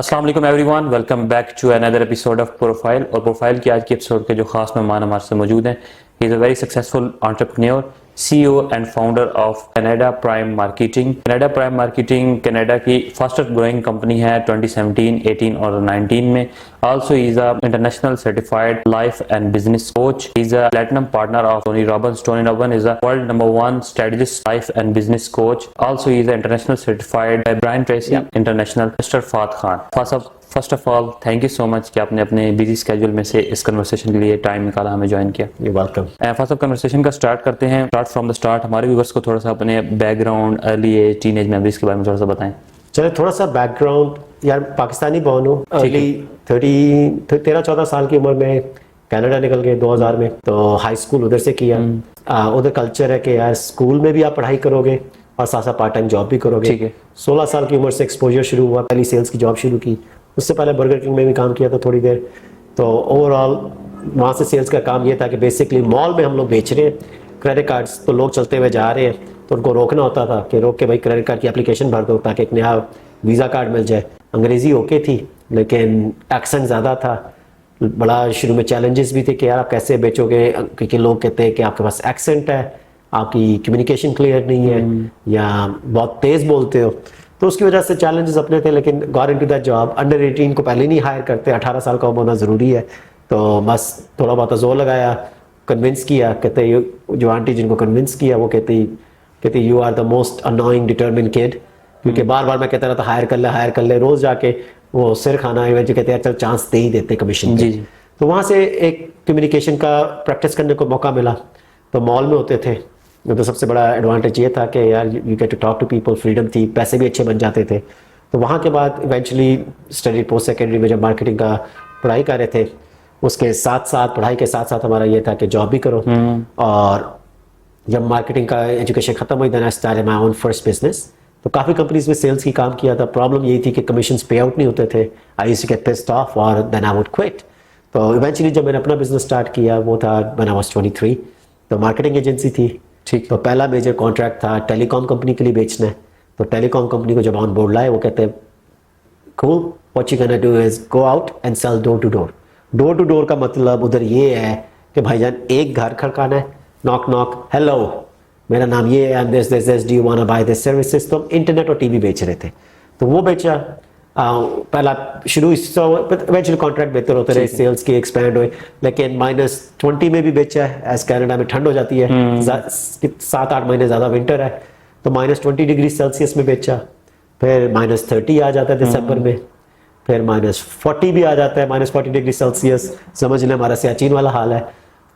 अस्सलाम वालेकुम everyone, welcome back to another episode of profile. और प्रोफाइल की आज के एपिसोड के जो खास मेहमान हमारे से मौजूद हैं, he is a very successful entrepreneur, CEO and founder of Canada prime marketing. Canada prime marketing Canada की फास्टेस्ट ग्रोइंग कंपनी है 2017, 18 और 19 में। Also he is a international certified life and business coach. He is a platinum partner of Tony Robbins. Tony Robbins is a world #1 strategist, life and business coach. Also he is an international certified by Brian Tracy International. Mr. Fahd Khan. First of all thank you so much कि आपने अपने busy schedule में से इस conversation के लिए time निकाला, हमें ज्वाइन किया। You welcome. First of conversation का स्टार्ट करते हैं, स्टार्ट फ्रॉम द स्टार्ट। हमारे व्यूअर्स को थोड़ा सा अपने background, early age, teenage memories के बारे में थोड़ा सा बताएं। चले थोड़ा सा बैकग्राउंड, यार पाकिस्तानी बॉर्न हूँ, अर्ली 13-14 साल की उम्र में कनाडा निकल गए 2000 में। तो हाई स्कूल उधर से किया। उधर कल्चर है कि यार स्कूल में भी आप पढ़ाई करोगे और साथ साथ पार्ट टाइम जॉब भी करोगे। ठीक है। 16 साल की उम्र से एक्सपोजर शुरू हुआ, पहली सेल्स की जॉब शुरू की। उससे पहले बर्गर किंग में भी काम किया था थोड़ी देर। तो ओवरऑल वहाँ से सेल्स का काम ये था कि बेसिकली मॉल में हम लोग बेच रहे हैं क्रेडिट कार्ड्स, तो लोग चलते हुए जा रहे हैं तो उनको रोकना होता था कि रोक के भाई क्रेडिट कार्ड की एप्लीकेशन भर दो ताकि एक नया वीज़ा कार्ड मिल जाए। अंग्रेज़ी ओके थी लेकिन एक्सेंट ज़्यादा था। बड़ा शुरू में चैलेंजेस भी थे कि यार आप कैसे बेचोगे, क्योंकि लोग कहते हैं कि आपके पास एक्सेंट है, आपकी कम्युनिकेशन क्लियर नहीं है या बहुत तेज़ बोलते हो। तो उसकी वजह से चैलेंजेस अपने थे, लेकिन got into that job. Under 18 को पहले नहीं हायर करते, 18 साल का होना ज़रूरी है। तो बस थोड़ा बहुत जोर लगाया, कन्विंस किया। कहते जो आंटी जिनको कन्विंस किया वो कहती you are the most annoying determined kid, क्योंकि बार बार मैं कहता रहता हायर कर ले, रोज़ जाके वो सिर खाना है जो कहते हैं चल चांस दे ही देते कमीशन पे। तो वहाँ से एक कम्युनिकेशन का प्रैक्टिस करने को मौका मिला। तो मॉल में होते थे तो सबसे बड़ा एडवांटेज ये था कि यार you get to talk to people, freedom थी, पैसे भी अच्छे बन जाते थे। तो वहाँ के बाद इवेंचुअली स्टडी पोस्ट सेकेंडरी में जब मार्केटिंग का पढ़ाई कर रहे थे, उसके साथ साथ पढ़ाई के साथ साथ हमारा ये था कि जॉब भी करो। और जब मार्केटिंग का एजुकेशन खत्म हुई then I started my own first business. तो काफ़ी कंपनीज में सेल्स की काम किया था। प्रॉब्लम यही थी कि कमीशंस पे आउट नहीं होते थे। I used to get pissed off और देन आई वुड क्विट। तो इवेंचुअली जब मैंने अपना बिजनेस स्टार्ट किया वो था व्हेन आई वाज 23। तो मार्केटिंग एजेंसी थी। ठीक। तो पहला मेजर कॉन्ट्रैक्ट था टेलीकॉम कंपनी के लिए बेचना है। तो टेलीकॉम कंपनी को जब ऑन बोर्ड लाए वो कहते हैं cool, what you can do is go out and sell door to door. Door to door का मतलब उधर ये है कि भाईजान एक घर खड़काना है, नॉक नॉक, हेलो मेरा नाम ये है, this do you want to buy this services. तो इंटरनेट और टीवी बेच रहे थे। तो वो बेचा पहला शुरू। इवेंचुअली कॉन्ट्रैक्ट बेहतर होते रहे, सेल्स की एक्सपैंड हुए। लेकिन -20 में भी बेचा है, एज कनाडा में ठंड हो जाती है, 7-8 महीने ज़्यादा विंटर है। तो -20 डिग्री सेल्सियस में बेचा। फिर -30 आ जाता है दिसंबर में, फिर -40 भी आ जाता है, -40 डिग्री सेल्सियस। समझ लें हमारा सियाचिन वाला हाल है।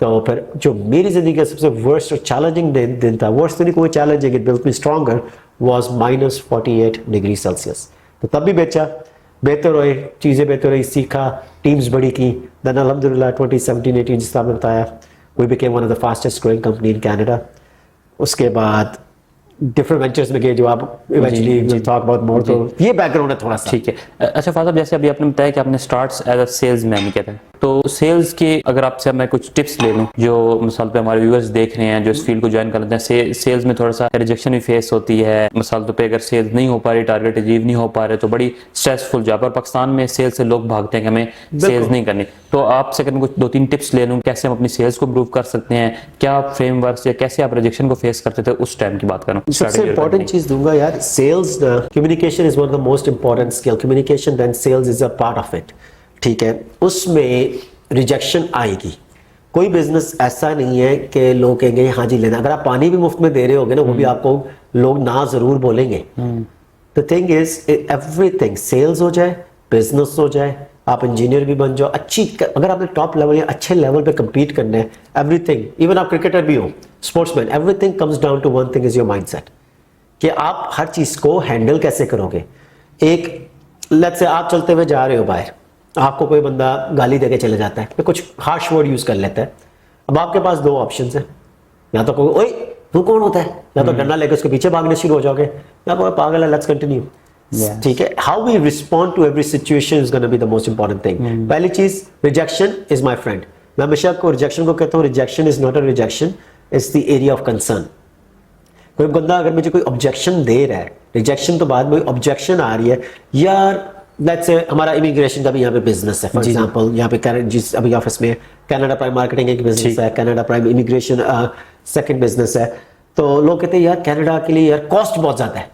तो फिर जो मेरी ज़िंदगी का सबसे वर्स्ट और चैलेंजिंग दिन था, वर्स्ट तो नहीं कोई challenging, it built me stronger, was -48 degree Celsius. तो तब भी बेचा, बेहतर हुए, चीज़ें बेहतर हुई, सीखा, टीम्स बड़ी की। देन अल्हम्दुलिल्लाह 2017-18 जिस आपने बताया, we became one of the fastest growing company in Canada. उसके बाद डिफरेंट वेंचर्स में गए जो आप इवेंचुअली टॉक अबाउट मोर। तो ये बैकग्राउंड है थोड़ा सा। ठीक है। अच्छा फादर, जैसे अभी आपने बताया कि आपने starts as a salesman किया था, तो सेल्स के अगर आपसे मैं कुछ टिप्स ले लूं जो मिसाल पे हमारे व्यूअर्स देख रहे हैं जो इस फील्ड को ज्वाइन कर लेते हैं, सेल्स में थोड़ा सा रिजेक्शन भी फेस होती है। मिसाल पे अगर सेल्स नहीं हो पा रही, टारगेट अचीव नहीं हो पा रहे, तो बड़ी स्ट्रेसफुल जॉब है। और पाकिस्तान में सेल्स से लोग भागते हैं कि हमें सेल्स नहीं करनी। तो आपसे अगर मैं कुछ 2-3 टिप्स ले लूं कैसे हम अपनी सेल्स को इम्प्रूव कर सकते हैं, क्या फ्रेमवर्क या कैसे आप रिजेक्शन को फेस करते थे उस टाइम की बात करूं। सबसे इंपॉर्टेंट चीज दूंगा यार, sales communication is one of the most important skill. Communication then sales is a part of it. ठीक है, उसमें रिजेक्शन आएगी। कोई बिजनेस ऐसा नहीं है कि लोग कहेंगे हाँ जी लेना। अगर आप पानी भी मुफ्त में दे रहे होगे ना, वो भी आपको लोग ना जरूर बोलेंगे। The thing is everything, sales हो जाए, बिजनेस हो जाए, आप इंजीनियर भी बन जाओ, अगर आपने टॉप लेवल या अच्छे लेवल पे compete करना है, एवरीथिंग, इवन आप क्रिकेटर भी हो, sportsman, everything comes down to one thing is your mindset, कि आप हर चीज को हैंडल कैसे करोगे। एक लेट्स से आप चलते हुए जा रहे हो बाहर, आपको कोई बंदा गाली देके चले जाता है, कुछ हार्श वर्ड यूज कर लेता है। अब आपके पास 2 ऑप्शन है, या तो कोई ओए तू कौन होता है, या तो डंडा लेकर उसके पीछे भागने शुरू हो जाओगे, या तो पागल है, लेट्स कंटिन्यू। ठीक है, how we respond to every situation is gonna be the most important thing. पहली चीज, रिजेक्शन इज माय फ्रेंड। मैं हमेशा को रिजेक्शन को कहता हूँ, rejection is not a rejection, it's the area of concern. कोई बंदा अगर मुझे कोई ऑब्जेक्शन दे रहा है, रिजेक्शन तो बाद में ऑब्जेक्शन आ रही है, यार लेट्स से हमारा इमिग्रेशन का भी यहाँ पे बिजनेस है, फॉर एग्जांपल यहाँ पे जिस अभी ऑफिस में कनाडा प्राइम मार्केटिंग एक बिजनेस है, Canada prime immigration second business है। तो लोग कहते हैं यार कनाडा के लिए यार कॉस्ट बहुत ज्यादा है,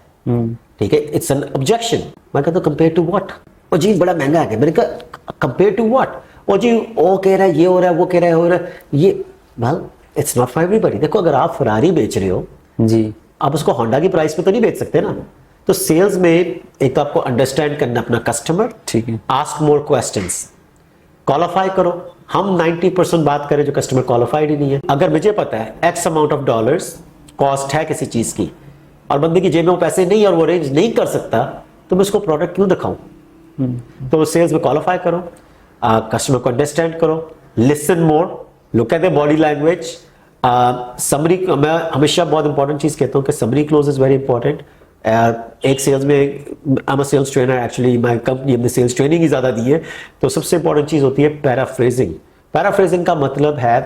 ठीक है, इट्स एन ऑब्जेक्शन। मैं कहता हूँ कंपेयर टू व्हाट, ओ जी बड़ा महंगा है। मैंने कहा कंपेयर टू व्हाट, ओ जी वो कह रहा है ये हो रहा है, वो कह रहा है हो रहा है ये, well it's not for everybody. देखो अगर आप फरारी बेच रहे हो जी, आप उसको होंडा की प्राइस पे तो नहीं बेच सकते ना। तो सेल्स में एक तो आपको अंडरस्टैंड करना अपना कस्टमर, ठीक है, आस्क मोर क्वेश्चंस, क्वालिफाई करो। हम 90% बात करें जो कस्टमर क्वालिफाइड ही नहीं है। अगर मुझे पता है x amount of dollars cost है किसी चीज की और बंदे की जेब में वो पैसे नहीं और वो अरेंज नहीं कर सकता, तो मैं उसको प्रोडक्ट क्यों दिखाऊं? तो सेल्स में क्वालिफाई करो, कस्टमर को अंडरस्टैंड करो, listen more, look at the body language, summary. मैं हमेशा बहुत इंपॉर्टेंट चीज कहता हूँ कि summary close is very important. एक सेल्स में, I am a sales trainer actually, my company हमने सेल्स ट्रेनिंग ही ज्यादा दी है। तो सबसे इंपॉर्टेंट चीज होती है पैराफ्रेजिंग। पैराफ्रेजिंग का मतलब है,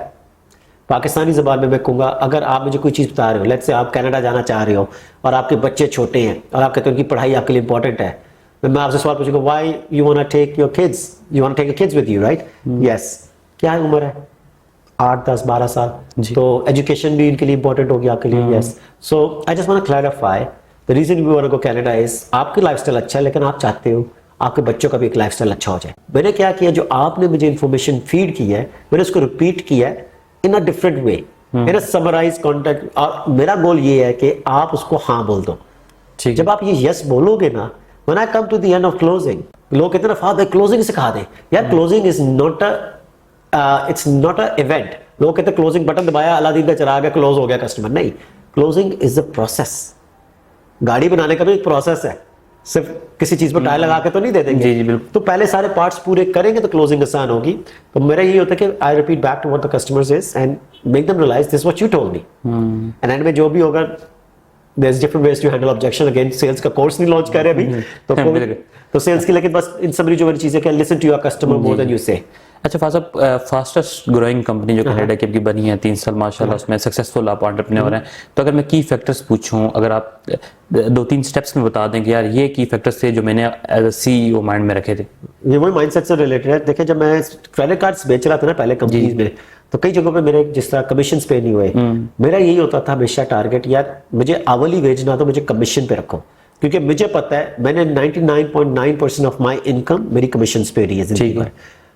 पाकिस्तानी ज़बान में मैं कहूँगा, अगर आप मुझे कोई चीज़ बता रहे हो, लेट्स से आप कनाडा जाना चाह रहे हो और आपके बच्चे छोटे हैं और आप कहते हो उनकी पढ़ाई आपके लिए इंपॉर्टेंट है, मैं आपसे सवाल पूछूंगा why you want to take your kids, you want to take your kids with you, right? Yes. क्या है उम्र है? 8, 10, 12 साल। तो एजुकेशन भी इनके लिए इंपॉर्टेंट होगी आपके लिए। Yes. So I just want to clarify the reason we want to go Canada is, आपकी लाइफस्टाइल अच्छा है लेकिन आप चाहते हो आपके बच्चों का भी एक लाइफस्टाइल अच्छा हो जाए। मैंने क्या किया, जो आपने मुझे इंफॉर्मेशन फीड की है मैंने उसको रिपीट किया है in a different way, in a summarise contact. और मेरा गोल ये है कि आप उसको हाँ बोल दो। जब आप ये यस बोलोगे ना, when I come to the end of closing, लोग कहते हैं ना फादर क्लोजिंग सिखा दे। यार closing is not it's not a event. लोग कहते हैं क्लोजिंग बटन दबाया अलादीन का चराग है, क्लोज हो गया कस्टमर। नहीं, क्लोजिंग इज अ प्रोसेस। गाड़ी बनाने का भी एक प्रोसेस है, सिर्फ किसी चीज पर टायर लगा के तो नहीं दे देंगे। जी जी बिल्कुल। तो पहले सारे पार्ट्स पूरे करेंगे तो क्लोजिंग आसान होगी। तो मेरा ये होता है कि I repeat back to what the customers is and make them realise this what you told me. And end में जो भी होगा, there is different ways to handle objection. Again sales का कोर्स नहीं लॉन्च कर रहे अभी तो सेल्स की, लेकिन बस इन समरी जो मेरी चीजें क्या, listen to your customer more than you say. अच्छा फाज़ साहब, फास्टेस्ट ग्रोइंग कंपनी जो कनाडा की आपकी बनी है 3 साल माशाल्लाह, उसमें सक्सेसफुल आप एंटरप्रेन्योर हैं, तो अगर मैं की फैक्टर्स पूछूं, अगर आप 2-3 स्टेप्स में बता दें कि यार ये की फैक्टर्स थे जो मैंने एज अ सीईओ माइंड में रखे थे। ये वही माइंडसेट से रिलेटेड है। देखिए जब मैं क्रेडिट कार्ड्स बेच रहा था ना पहले कंपनीज में, तो कई जगहों पे मेरे जिस तरह कमीशन पे नहीं हुए, मेरा यही होता था हमेशा टारगेट, यार मुझे आवली वेज ना तो मुझे कमीशन पे रखो, क्योंकि मुझे पता है मैंने 99.9% ऑफ माई इनकम मेरी कमीशन पे रही है जिंदगी भर।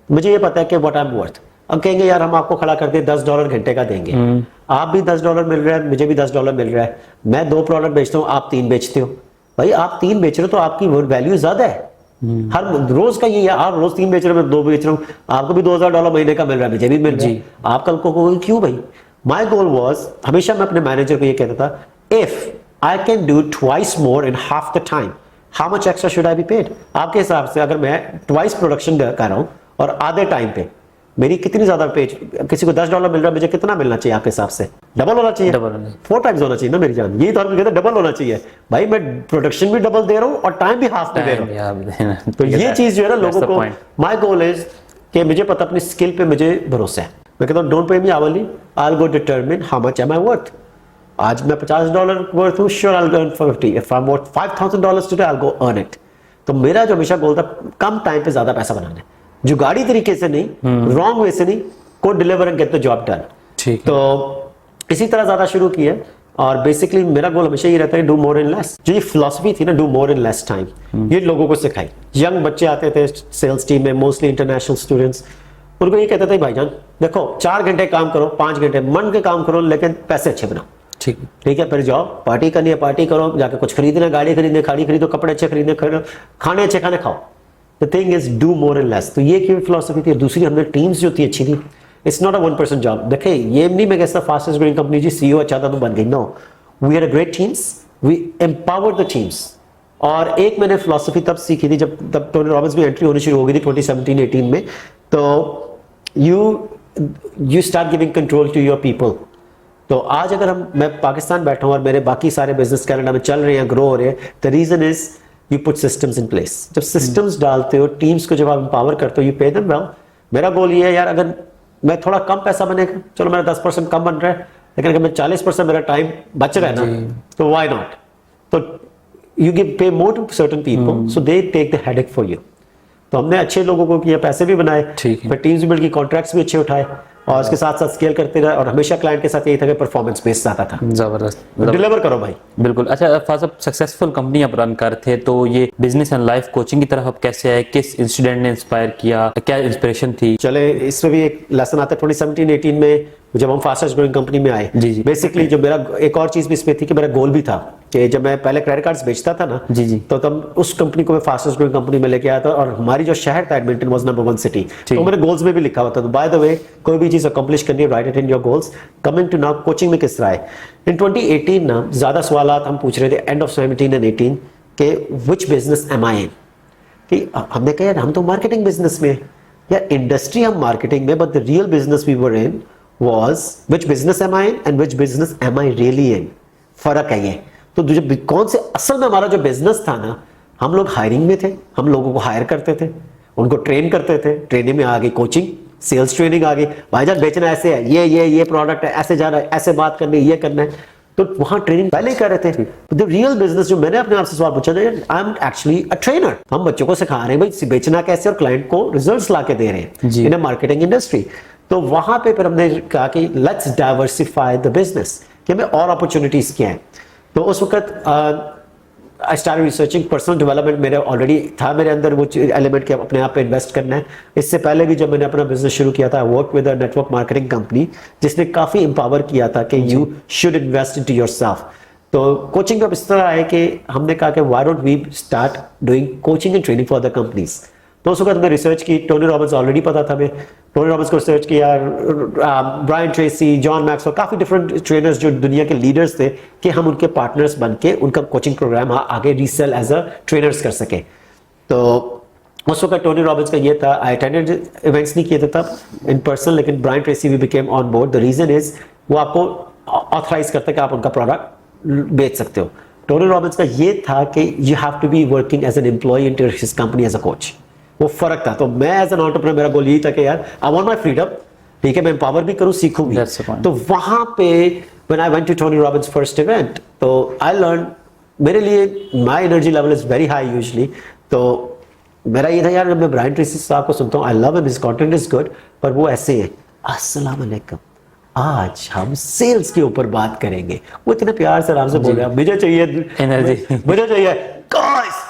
मुझे ये पता है कि व्हाट आई एम वर्थ। अब कहेंगे यार हम आपको खड़ा करते $10 घंटे का देंगे, आप भी $10 मिल रहा है, मुझे भी $10 मिल रहा है, मैं 2 प्रोडक्ट बेचता हूँ, आप 3 बेचते हो, भाई आप 3 बेच रहे हो तो आपकी वैल्यू ज्यादा है। हर रोज का ये, आप रोज 3 बेच रहे हो, मैं 2 बेच रहा हूँ, आपको भी $2000 महीने का मिल रहा है, मुझे भी मिल रहा है, आप कल को क्यों भाई? माई गोल वॉज, हमेशा मैं अपने मैनेजर को ये कहता था, if I can do twice more in half the time, how much extra should I be paid? आपके हिसाब से अगर मैं ट्वाइस प्रोडक्शन कर रहा हूँ और आधे टाइम पे मेरी कितनी ज्यादा पेज, किसी को $10 मिल रहा है, मुझे कितना मिलना चाहिए आपके हिसाब से? डबल होना चाहिए, 4 टाइम्स होना चाहिए ना मेरी जान। यही तो हम कहते हैं डबल होना चाहिए भाई, मैं प्रोडक्शन भी डबल दे रहा हूँ और टाइम भी हाफ में दे रहा हूँ। तो ये चीज जो है ना लोगों को, माय गोल इज कि मुझे पता अपनी स्किल पे मुझे भरोसा है। मैं कहता हूँ don't pay me hourly, I will go determine how much am I worth. आज मैं $50 वर्थ हूँ, sure I will earn 50। If I am worth $5000 today I will go earn it. तो मेरा जो हमेशा गोल था कम टाइम पे ज्यादा पैसा बनाना है, जुगाड़ी तरीके से नहीं, रॉन्ग वे से नहीं, को deliver and get the job done. ठीक। तो इसी तरह ज्यादा शुरू किया और बेसिकली मेरा गोल हमेशा ये रहता है डू मोर इन लेस। जो ये फिलॉसफी थी ना, do more in less time, ये लोगों को सिखाई। यंग बच्चे आते थे सेल्स टीम में, मोस्टली इंटरनेशनल स्टूडेंट्स, उनको ये कहते थे भाईजान देखो 4 घंटे काम करो, 5 घंटे मन के काम करो, लेकिन पैसे अच्छे बनाओ। ठीक है, फिर जाओ पार्टी करनी है पार्टी करो, जाके कुछ खरीदना, गाड़ी खरीदने गाड़ी खरीदो, कपड़े अच्छे खरीदने खरीदो, खाने अच्छे खाने खाओ। The thing is do more and less. तो ये की फिलॉसफी थी। दूसरी हमने टीम्स जो थी अच्छी थी, इट्स नॉट अ 1% जॉब। देखिए ये नहीं मैं कहता फास्टेस्ट ग्रोइंग कंपनी जी सीईओ अच्छा था तो बन गई, no, we are a great teams, we empower the teams. और एक मैंने फिलॉसफी तब सीखी थी तब टोनी रॉबिन्स में एंट्री होनी शुरू हो गई थी 2017-18 में। तो you start giving control to your people. तो आज अगर मैं पाकिस्तान बैठा हूं और मेरे बाकी सारे बिजनेस कनाडा में चल रहे हैं, ग्रो हो रहे हैं, the reason is you put systems in place. जब सिस्टम्स डालते हो, टीम्स को जब आप एम्पावर करते हो, यू पे देम वेल। मेरा गोल ये है यार, अगर मैं थोड़ा कम पैसा बनेगा, चलो मेरा 10% कम बन रहा है, लेकिन अगर मैं 40% मेरा टाइम बच रहा है ना, तो व्हाई नॉट? तो you give pay more to certain people so they take the headache for you. तो हमने अच्छे लोगों को किया, पैसे भी बनाए, ठीक है। फिर टीम्स भी बिल्ड की, कॉन्ट्रैक्ट्स भी अच्छे उठाए और उसके साथ साथ स्केल करते रहे और हमेशा क्लाइंट के साथ यही था कि परफॉर्मेंस बेस्ड आता था, जबरदस्त। डिलीवर करो भाई। बिल्कुल। अच्छा फाज, अब सक्सेसफुल कंपनी आप रन कर थे, तो ये बिजनेस एंड लाइफ कोचिंग की तरफ आप कैसे आए? किस इंसिडेंट ने इंस्पायर किया? क्या इंस्पिरेशन थी? चले इसमें भी एक लेसन आता है 2017-18 में जब हम फास्टेस्ट ग्रोइंग कंपनी में आए। जी। बेसिकली जो मेरा एक और चीज भी इसमें थी कि मेरा गोल भी था कि जब मैं पहले क्रेडिट कार्ड्स बेचता था ना, जी। तो तब उस कंपनी को मैं फास्टेस्ट ग्रोइंग कंपनी में लेके आया था और हमारी जो शहर था एडमिंटन वाज नंबर 1 सिटी, तो मेरे गोल्स में भी लिखा हुआ था। तो बाय द वे कोई भी चीज अकम्प्लिश करनी है, write it in your goals. Coming to now coaching में किस तरह है, इन 2018 ना ज्यादा सवालात हम पूछ रहे थे एंड ऑफ 17 एंड 18 के व्हिच बिजनेस एम आई इन, कि हमने कहा यार हम तो मार्केटिंग बिजनेस में या इंडस्ट्री हम मार्केटिंग में, but the real business we were in was which business am I in and which business am I really in. फर्क है ये। तो जो कौन से असल में हमारा जो बिजनेस था ना, हम लोग हायरिंग में थे, हम लोगों को हायर करते थे, उनको ट्रेन करते थे, ट्रेनिंग में आ गई कोचिंग, सेल्स ट्रेनिंग आ गई, भाईजान बेचना ऐसे है, ये प्रोडक्ट है, ऐसे जा रहा है, ऐसे बात करनी है, ये करना है, तो वहां ट्रेनिंग पहले ही कर रहे थे। द रियल बिजनेस जो मैंने अपने आप से सवाल पूछा, I am actually a trainer, हम बच्चों को सिखा रहे हैं भाई बेचना कैसे और क्लाइंट को रिजल्ट्स ला के दे रहे हैं इन मार्केटिंग इंडस्ट्री। तो वहां पे फिर हमने कहा कि लेट्स डाइवर्सिफाई द बिजनेस, कि हमें और अपॉर्चुनिटीज क्या है। तो उस वक्त I started researching, personal development मेरे ऑलरेडी था मेरे अंदर वो एलिमेंट कि अपने आप पे इन्वेस्ट करना है। इससे पहले भी जब मैंने अपना बिजनेस शुरू किया था, work with a network marketing company जिसने काफ़ी एम्पावर किया था कि you should invest into yourself. तो कोचिंग का इस तरह है कि हमने कहा कि why don't we start doing coaching and training for the companies. तो उस वक्त मैं रिसर्च की, टोनी रॉबिन्स ऑलरेडी पता था, मैं टोनी रॉबिन्स को रिसर्च किया, ब्रायन ट्रेसी, जॉन मैक्सवेल, काफ़ी डिफरेंट ट्रेनर्स जो दुनिया के लीडर्स थे कि हम उनके पार्टनर्स बन के उनका कोचिंग प्रोग्राम आगे रीसेल एज अ ट्रेनर्स कर सके। तो उस वक्त टोनी रॉबिन्स का ये था, आई अटेंडेड इवेंट्स नहीं किए थे तब इन पर्सन, लेकिन ब्रायन ट्रेसी भी became on board. The reason is वो आपको ऑथराइज करता है कि आप उनका प्रोडक्ट बेच सकते हो। टोनी रॉबिन्स का ये था कि you have to be working as an employ in his company as a coach, वो फर्क था। तो मैं एज एन एंटरप्रेन्योर मेरा गोल यही था कि यार आई वांट माय फ्रीडम, ठीक है, मैं एम्पावर भी करूं, सीखूं भी। तो वहां पे when I went to Tony Robbins first event, तो आई लर्न, मेरे लिए my energy level is very high usually. तो मेरा ये था यार, जब मैं ब्रायन ट्रेसी साहब को सुनता हूँ, I love him, his content is good, पर वो ऐसे है, अस्सलाम वालेकुम, आज हम सेल्स के ऊपर बात करेंगे। वो इतने प्यार से आराम से बोल रहा है, मुझे चाहिए एनर्जी, मुझे चाहिए गाइस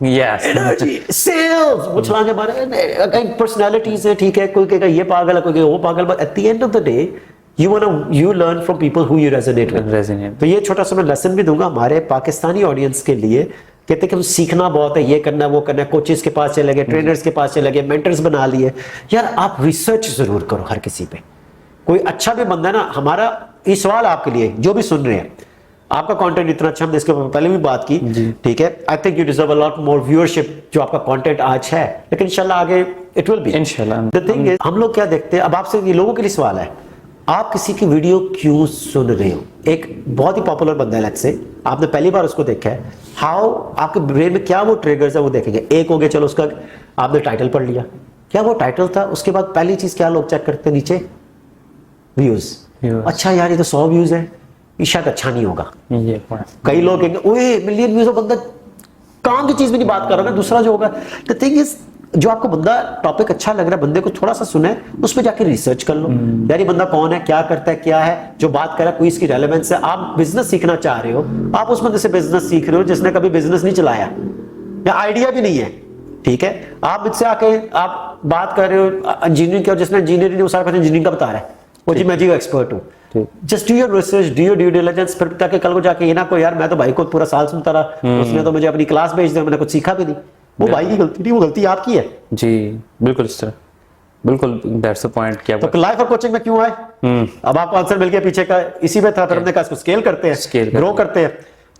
एनर्जी, सेल्स, वो चलाने बारे में पर्सनालिटीज है, ठीक है, कोई कहेगा ये पागल है, कोई कहेगा वो पागल, but at the end of the day you learn from people who you resonate with। तो ये छोटा सा मैं लेसन भी दूंगा हमारे पाकिस्तानी ऑडियंस के लिए, कहते कि हम सीखना बहुत है, ये करना वो करना, कोचेस के पास चले गए, ट्रेनर्स के पास चले गए, मेंटर्स बना लिए। यार आप रिसर्च जरूर करो हर किसी पे, कोई अच्छा भी बंदा है ना। हमारा ये सवाल आपके लिए जो भी सुन रहे हैं, आपका कंटेंट इतना अच्छा, हमने इसके ऊपर पहले भी बात की, ठीक है, I think you deserve a lot more viewership जो आपका कंटेंट आज है, लेकिन इंशाल्लाह आगे इट विल बी इंशाल्लाह। द थिंग इज, हम लोग क्या देखते हैं, अब आपसे ये लोगों के लिए सवाल है, आप किसी की वीडियो क्यों सुन रहे हो? एक बहुत ही पॉपुलर बंदा है, लेट्स से आपने पहली बार उसको देखा है, हाउ आपके ब्रेन में क्या वो ट्रिगर्स है वो देखेंगे। एक हो गया, चलो उसका आपने टाइटल पढ़ लिया, क्या वो टाइटल था, उसके बाद पहली चीज क्या लोग चेक करते हैं नीचे, व्यूज। अच्छा यार ये तो 100 व्यूज है, ये शायद अच्छा नहीं होगा। कई लोग कहेंगे ओए मिलियन व्यूज, बंदा काम की चीज भी नहीं बात कर रहा है। दूसरा जो होगा, द थिंग इज, जो आपको बंदा टॉपिक अच्छा लग रहा है, बंदे को थोड़ा सा सुने, उस पर जाके रिसर्च कर लो, यार ये बंदा कौन है, क्या करता है, क्या है, जो बात कर रहा है, कोई इसकी रेलेवेंस है। आप बिजनेस सीखना चाह रहे हो, आप उस बंदे से बिजनेस सीख रहे हो जिसने कभी बिजनेस नहीं चलाया या आइडिया भी नहीं है, ठीक है। आप मुझसे आके आप बात कर रहे हो इंजीनियरिंग की, और जिसने इंजीनियरिंग वो सारा इंजीनियरिंग का बता रहा है, वो जी मैं जी एक्सपर्ट हूँ। Just do your research, do your due diligence, फिर ताकि कल को जाके ये ना कोई यार मैं तो भाई को पूरा साल सुनता रहा, उसने तो मुझे अपनी क्लास भेज दिया, मैंने कुछ सीखा भी नहीं। वो भाई की गलती नहीं, वो गलती आपकी है। जी बिल्कुल इस तरह, बिल्कुल दैट्स द पॉइंट। क्या तो लाइफ और कोचिंग में क्यों आए? अब आपको आंसर मिल गया, पीछे का इसी में था। फिर हमने कहा इसको स्केल करते हैं, ग्रो करते हैं।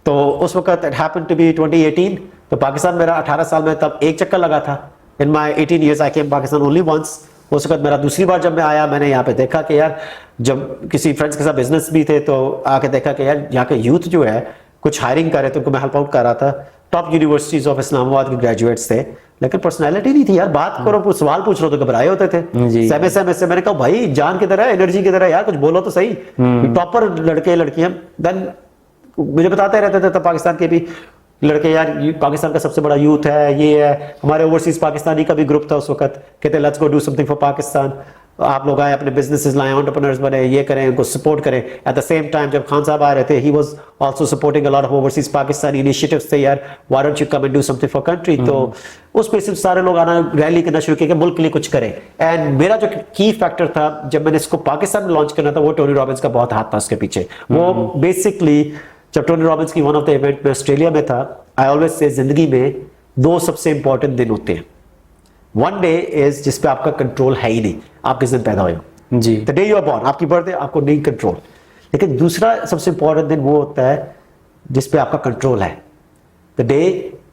तो उस वक्त इट हैपेंड टू बी 2018। तो पाकिस्तान मेरा 18 साल में तब एक चक्कर लगा था। In my 18 years I came Pakistan only once. उस वक्त मेरा दूसरी बार जब मैं आया, मैंने यहाँ पे देखा कि यार, जब किसी फ्रेंड्स के साथ बिजनेस भी थे, तो आके देखा कि यार यहाँ के यूथ जो है कुछ हायरिंग कर रहे थे, उनको मैं हेल्प आउट कर रहा था। टॉप यूनिवर्सिटीज ऑफ इस्लामाबाद के ग्रेजुएट्स थे, लेकिन पर्सनालिटी नहीं थी यार। बात करो, सवाल पूछ रहे हो तो घबराए होते थे। समय से मैंने कहा भाई जान की तरह, एनर्जी की तरह, यार कुछ बोलो तो सही। टॉपर लड़के लड़कियां देन मुझे बताते रहते थे तब पाकिस्तान के भी, लड़के यार पाकिस्तान का सबसे बड़ा यूथ है, ये है। हमारे ओवरसीज पाकिस्तानी का भी ग्रुप था उस वक्त, कहते let's go do something for Pakistan, आप लोग आए अपने बिजनेसेस लाए, एंटरप्रेन्योर्स बने, ये करें, उनको सपोर्ट करें। एट द सेम टाइम जब खान साहब आ रहे थे, he was also supporting a lot of overseas Pakistani initiatives थे, यार why don't you come and do something for country. तो उस पे सिर्फ सारे लोग आना, रैली करना शुरू किया कि मुल्क के लिए कुछ करें। एंड मेरा जो की फैक्टर था जब मैंने इसको पाकिस्तान में लॉन्च करना था, वो टोनी रॉबिन्स का बहुत हाथ था उसके पीछे। वो बेसिकली जब टोनी रॉबिन्स की वन ऑफ द इवेंट में ऑस्ट्रेलिया में था, आई ऑलवेज से जिंदगी में दो सबसे इंपॉर्टेंट दिन होते हैं। वन डे इज जिसपे आपका कंट्रोल है ही नहीं, आप किस दिन पैदा हुए हो जी, the day you are born, आपकी बर्थडे आपको नहीं कंट्रोल। लेकिन दूसरा सबसे इंपॉर्टेंट दिन वो होता है जिसपे आपका कंट्रोल है, the day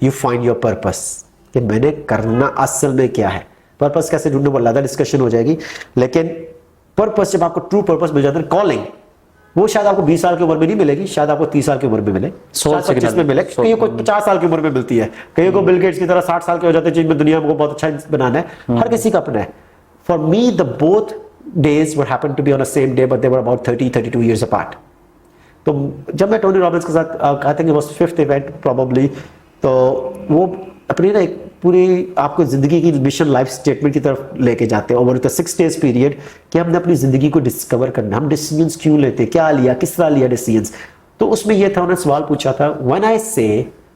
you find your purpose, कि मैंने करना असल में क्या है। पर्पस कैसे ढूंढने वाला ज़्यादा डिस्कशन हो जाएगी, लेकिन पर्पस जब आपको ट्रू पर्पस मिल जाता है, कॉलिंग, वो शायद आपको 20 साल की उम्र में नहीं मिलेगी, शायद आपको 30 साल की उम्र में मिले, 25 में मिले, कहीं को 50 साल की उम्र में मिलती है, कहीं को बिल गेट्स की तरह 60 साल के हो जाते हैं जिनमें दुनिया को बहुत अच्छा बनाना है। हर किसी का अपना है। For me the both days were happen to be on the same day, but they were about 30-32 years apart। तो जब मैं टोनी रॉबिन्स के साथ, आई think it was 5th event probably, तो वो अपनी ना एक पूरी आपको जिंदगी की मिशन लाइफ स्टेटमेंट की तरफ लेके जाते हैं ओवर द 6 days पीरियड, कि हमने अपनी जिंदगी को डिस्कवर करना, हम डिसीजंस क्यों लेते, क्या लिया, किस तरह लिया डिसीजंस। तो उसमें ये था, उन्होंने सवाल पूछा था, when I say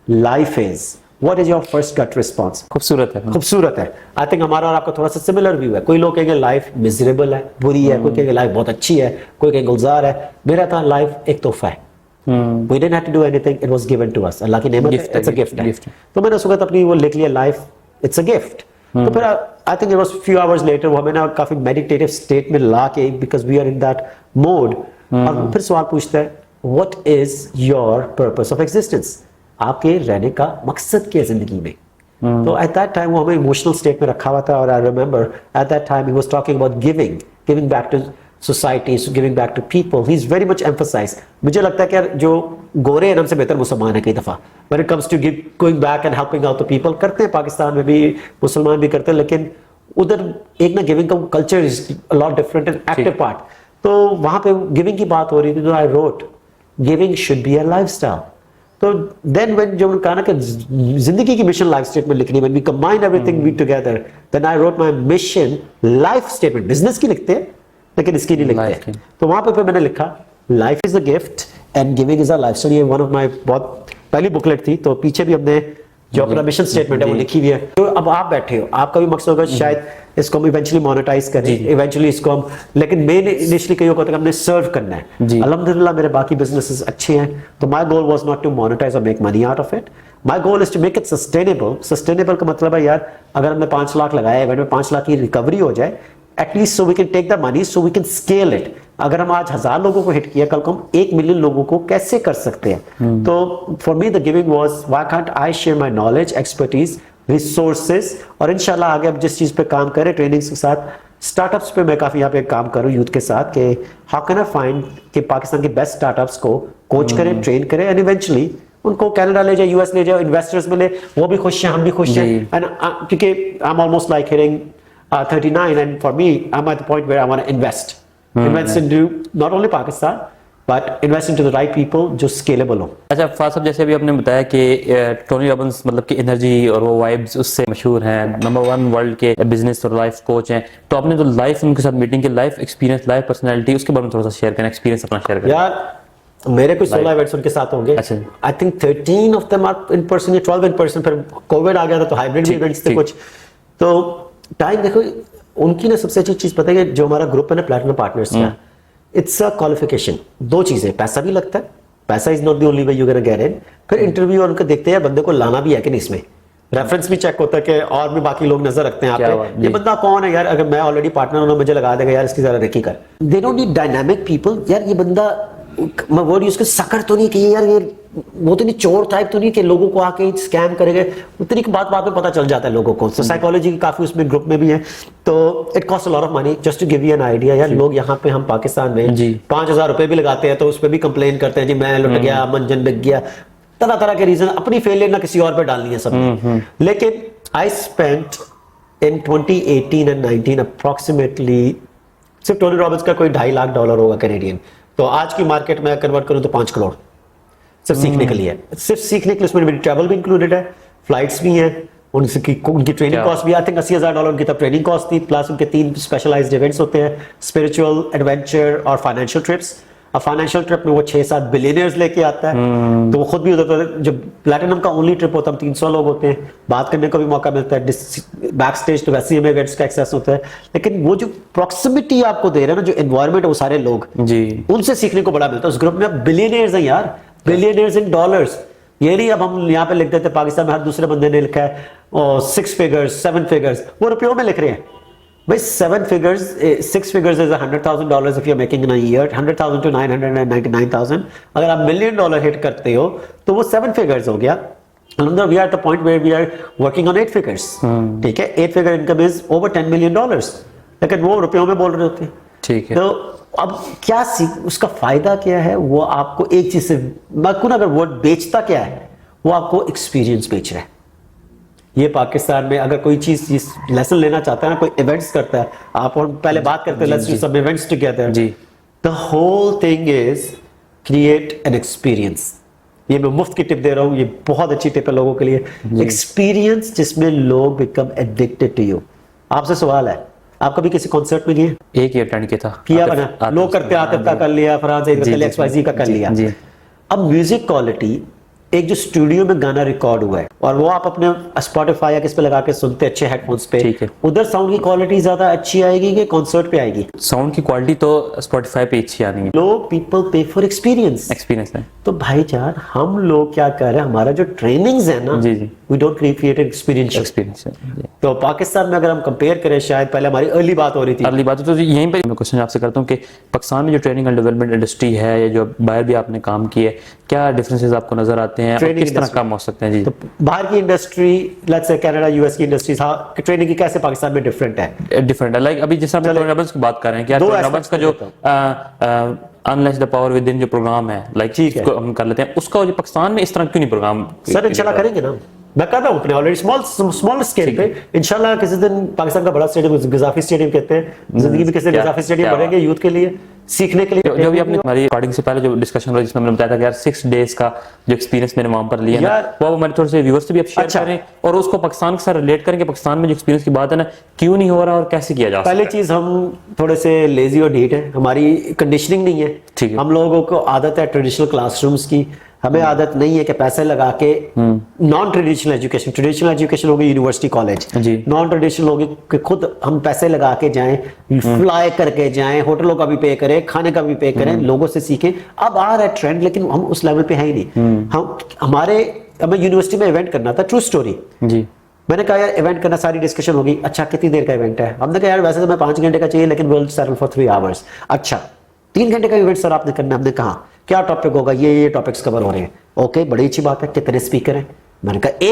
life is, what is your first gut response. खूबसूरत है, खूबसूरत है। आई थिंक हमारा और आपका थोड़ा सा सिमिलर व्यू है। कोई लोग कहेंगे लाइफ मिजरेबल है, बुरी है, कोई कहेंगे लाइफ बहुत अच्छी है, कोई कहेंगे गुलजार है। मेरा था लाइफ एक तोहफा है, we didn't have to do anything, it was given to us, अल्लाह की नेमत है, it's a gift है। तो मैंने उस वक्त अपनी वो लिख लिया, लाइफ इट्स अ गिफ्ट। तो फिर I think it was few hours later, वो हमें ना काफी मेडिटेटिव स्टेट में ला के, because we are in that mode, और वो फिर सवाल पूछता है, what is your purpose of existence, आपके रहने का मकसद क्या है जिंदगी में। तो एट दैट टाइम वो हमें इमोशनल स्टेट में रखा हुआ था, और I remember at that time he was talking about giving back to society, giving back to people. He's very much emphasized. मुझे लगता है कि यार जो गोरे हैं हमसे बेहतर मुसलमान है कई दफा when it comes to going back and helping out the people। करते हैं, पाकिस्तान में भी मुसलमान भी करते हैं, लेकिन उधर एक ना गिविंग का culture is a lot different and active part। तो वहां पे गिविंग की बात हो रही थी, तो I wrote giving should be a lifestyle. तो देन व्हेन जो कहा ना कि जिंदगी की मिशन लाइफ स्टेटमेंट लिखनी, when we combine everything we together, then I wrote my mission life statement. Business की लिखते हैं लेकिन इसकी नहीं लिखते। तो वहां पे फिर मैंने लिखा, life is a gift and giving is a lifestyle. ये वन ऑफ माय बहुत पहली बुकलेट थी, तो पीछे भी हमने जो अपना मिशन स्टेटमेंट है वो लिखी हुई है। तो अब आप बैठे हो, आपका भी मकसद होगा शायद इसको हम इवेंचुअली मोनेटाइज करें, इवेंचुअली इसको हम, लेकिन मेन इनिशियली कई होता है कि हमने सर्व करना है। अल्हम्दुलिल्लाह मेरे बाकी बिजनेसेस अच्छे हैं, तो my goal was not to monetise or make money out of it. My goal is to make it sustainable. Sustainable का मतलब है यार, अगर हमने 5 लाख लगाया, इवेंट में 5 लाख की रिकवरी हो जाए, at least so we can take the money, so we can scale it. अगर हम आज 1000 लोगों को हिट किया, कल को हम 1 मिलियन लोगों को कैसे कर सकते हैं। तो for me the giving was, why can't I share my knowledge, expertise, resources, और इंशाल्लाह आगे अब जिस चीज पे काम करें, ट्रेनिंग्स के साथ, स्टार्टअप्स पे मैं काफी यहाँ पे काम करूँ यूथ के साथ, कि हाउ कैन आई फाइंड कि पाकिस्तान के बेस्ट स्टार्टअप्स को कोच करें, ट्रेन करें, एंड इवेंचुअली उनको कनाडा ले जाए, यूएस ले जाए, इन्वेस्टर्स मिले, वो भी खुश हैं, हम भी खुश हैं। एंड क्योंकि I am almost like hitting 39, and for me I'm at the point where I want to invest into not only Pakistan but invest into the right people जो scalable हो। अच्छा फाज साहब, जैसे अभी आपने बताया कि टोनी रॉबिन्स मतलब कि एनर्जी और वो वाइब्स उससे मशहूर हैं, नंबर 1 वर्ल्ड के बिजनेस और लाइफ कोच हैं, तो आपने जो लाइफ उनके साथ मीटिंग की लाइफ एक्सपीरियंस, लाइफ पर्सनैलिटी, उसके बारे में थोड़ा सा शेयर करें, एक्सपीरियंस अपना शेयर करें। यार मेरे कुछ 16 इवेंट्स उनके साथ होंगे। अच्छा। I think 13 of them are in person या 12 इन पर्सन। फिर कोविड आ गया था तो हाइब्रिड इवेंट्स थे कुछ। तो टाइम देखो, उनकी ना सबसे अच्छी चीज पता है कि जो हमारा ग्रुप है ना प्लैटिनम पार्टनर्स का, इट्स अ क्वालिफिकेशन। 2 चीजें, पैसा भी लगता है, पैसा is not the only way you gonna get in. फिर इंटरव्यू और उनका देखते हैं बंदे को लाना भी है कि नहीं, इसमें रेफरेंस भी चेक होता है कि और भी बाकी लोग नजर रखते हैं आप पे, ये बंदा कौन है यार, अगर मैं ऑलरेडी पार्टनर हूं ना, मुझे लगा देगा यार इसकी जरा रेकी कर। They don't need dynamic people. यार ये बंदा, मैं वर्ड यूज कर, सकर तो नहीं कि यार ये वो तो नहीं, चोर टाइप तो नहीं कि लोगों को आके स्कैम करेंगे, उतनी की बात में पता चल जाता है लोगों को। तो साइकोलॉजी की काफी उसमें ग्रुप में भी है। तो it cost a lot of money just to give you an idea. यार लोग यहाँ पे, हम पाकिस्तान में 5000 रुपए भी लगाते हैं तो उस पर भी कंप्लेन करते हैं जी मैं लुट गया, मंजन बिक गया, तरह तरह के रीजन, अपनी फेलियर ना किसी और पे डालनी है सबने। लेकिन I spent in 2018 and 19 approximately, सिर्फ टोनी रॉबिन्स का कोई $2.5 लाख होगा कैनेडियन, तो आज की मार्केट में कन्वर्ट करूं तो 5 करोड़। सिर्फ सीखने के लिए, सिर्फ सीखने के लिए। उसमें मेरी ट्रैवल भी इंक्लूडेड है, फ्लाइट्स भी हैं, उनकी ट्रेनिंग कॉस्ट भी आई थिंक $80,000 उनकी तब ट्रेनिंग कॉस्ट थी, प्लस उनके 3 स्पेशलाइज्ड इवेंट्स होते हैं, स्पिरिचुअल, एडवेंचर और फाइनेंशियल ट्रिप्स। अब फाइनेंशियल ट्रिप में वो 6-7 बिलियनियर्स लेके आता है, तो वो खुद भी उधर, जब प्लैटिनम का ओनली ट्रिप होता है, हम 300 लोग होते हैं, बात करने का भी मौका मिलता है, बैक स्टेज तो वैसे ही हमें इवेंट्स का एक्सेस होता है, लेकिन वो जो प्रॉक्सिमिटी आपको दे रहे हैं ना, जो एनवायरमेंट है, वो सारे लोग जी उनसे सीखने को बड़ा मिलता है। उस ग्रुप में बिलियनियर्स हैं यार, बिलियनियर्स इन डॉलर्स। ये नहीं अब हम यहाँ पे लिख देते, पाकिस्तान में हर दूसरे बंदे ने लिखा है 6 फिगर्स 7 फिगर्स, वो रुपयों में लिख रहे हैं भाई। 7 figures, 6 figures is $100,000 if you're making in a year, 100,000 to 999,000। अगर आप $1 million हिट करते हो तो वो 7 figures हो गया। We are at the point where we are working on 8 figures, ठीक है। 8 figure income is over $10 million, लेकिन वो रुपयों में बोल रहे होते हैं, ठीक है। तो अब क्या उसका फायदा क्या है? वो आपको एक चीज से, अगर वर्ड बेचता क्या है, वो आपको एक्सपीरियंस बेच रहा है। ये पाकिस्तान में अगर कोई चीज लेसन लेना चाहता है ना, कोई इवेंट्स करता है, आप और पहले बात करते हैं let's do some events together, the whole thing is create an experience. ये मैं मुफ्त की टिप दे रहा हूँ, ये बहुत अच्छी टिप है लोगों के लिए। एक्सपीरियंस जिसमें लोग बिकम एडिक्टेड टू यू। आपसे सवाल है, आप कभी किसी कॉन्सर्ट में गए? एक ही अटेंड किया बना, लोग करते आतिफ का कर लिया, फरहान ज़हीद का कर लिया, XYZ का कर लिया। अब म्यूजिक क्वालिटी, एक जो स्टूडियो में गाना रिकॉर्ड हुआ है और वो आप अपने स्पॉटिफाई या किस पे लगा के सुनते अच्छे हेडफोन्स पे, उधर साउंड की क्वालिटी ज्यादा अच्छी आएगी कि कॉन्सर्ट पे आएगी? साउंड की क्वालिटी तो स्पॉटिफाई पे अच्छी आनी है। लोग पीपल पे फॉर एक्सपीरियंस है। तो भाईजान हम लोग क्या कर रहे हैं, हमारा जो ट्रेनिंग्स है ना, वी डोंट क्रिएट एक्सपीरियंस। तो पाकिस्तान में अगर हम कंपेयर करें, शायद पहले हमारी अर्ली बात हो रही थी, अर्ली बात तो यहीं पे मैं क्वेश्चन आपसे करता हूँ कि पाकिस्तान में जो ट्रेनिंग एंड डेवलपमेंट इंडस्ट्री है, या जो बाहर भी आपने काम किया है, क्या डिफरेंसेस आपको नजर आते हैं, किस तरह काम हो सकते हैं? जी, तो बाहर की industry, let's say Canada, US की इंडस्ट्रीज, हाँ, ट्रेनिंग की कैसे पाकिस्तान में डिफरेंट है? लाइक अभी जैसे हम टोनी रॉबिन्स की बात कर रहे हैं, क्या टोनी रॉबिन्स का जो अनलेश द पावर विद इन जो प्रोग्राम है, लाइक इसको हम कर लेते हैं, उसका जो पाकिस्तान में इस तरह क्यों नहीं प्रोग्राम? सर इंशाल्लाह करेंगे ना, मैं कर रहा हूँ अपने ऑलरेडी स्मॉल स्केल पे। इंशाल्लाह किसी दिन पाकिस्तान का बड़ा स्टेडियम, गजाफी स्टेडियम कहते हैं, जिंदगी में किसी दिन गजाफी स्टेडियम बनेंगे यूथ के लिए, सीखने के लिए। जो भी आपने हमारी रिकॉर्डिंग से पहले जो डिस्कशन हुआ, जिसमें मैंने बताया था कि यार 6 डेज का जो एक्सपीरियंस मैंने वहां पर लिया ना, वो हमारे थोड़े से व्यूअर्स से भी आप शेयर करें और उसको पाकिस्तान के साथ रिलेट करें कि पाकिस्तान में जो एक्सपीरियंस की बात है ना, क्यों नहीं हो रहा और कैसे किया जा सकता है। पहली चीज, हम थोड़े से लेजी और ढीठ है, हमारी कंडीशनिंग नहीं है, ठीक है। हम लोगों को आदत है ट्रेडिशनल क्लासरूम्स की, हमें आदत नहीं है कि पैसे लगा के non traditional education, traditional education होगी यूनिवर्सिटी कॉलेज, नॉन ट्रेडिशनल होगी कि खुद हम पैसे लगा के जाएं, फ्लाई करके जाएं, होटलों का भी पे करें, खाने का भी पे करें, लोगों से सीखें। अब आ रहा है ट्रेंड, लेकिन हम उस लेवल पे है ही नहीं। हमें यूनिवर्सिटी में इवेंट करना था, ट्रू स्टोरी जी। मैंने कहा यार इवेंट करना, सारी डिस्कशन होगी, अच्छा कितनी देर का इवेंट है? हमने कहा यार वैसे तो मैं 5 घंटे का चाहिए, लेकिन विल सेटल फॉर 3 आवर्स। अच्छा 3 घंटे का इवेंट सर आपने करना? हमने कहा क्या टॉपिक होगा? ये टॉपिक्स कवर हो रहे हैं। ओके, बड़ी अच्छी बात है। कितने स्पीकर हैं? मैंने कहा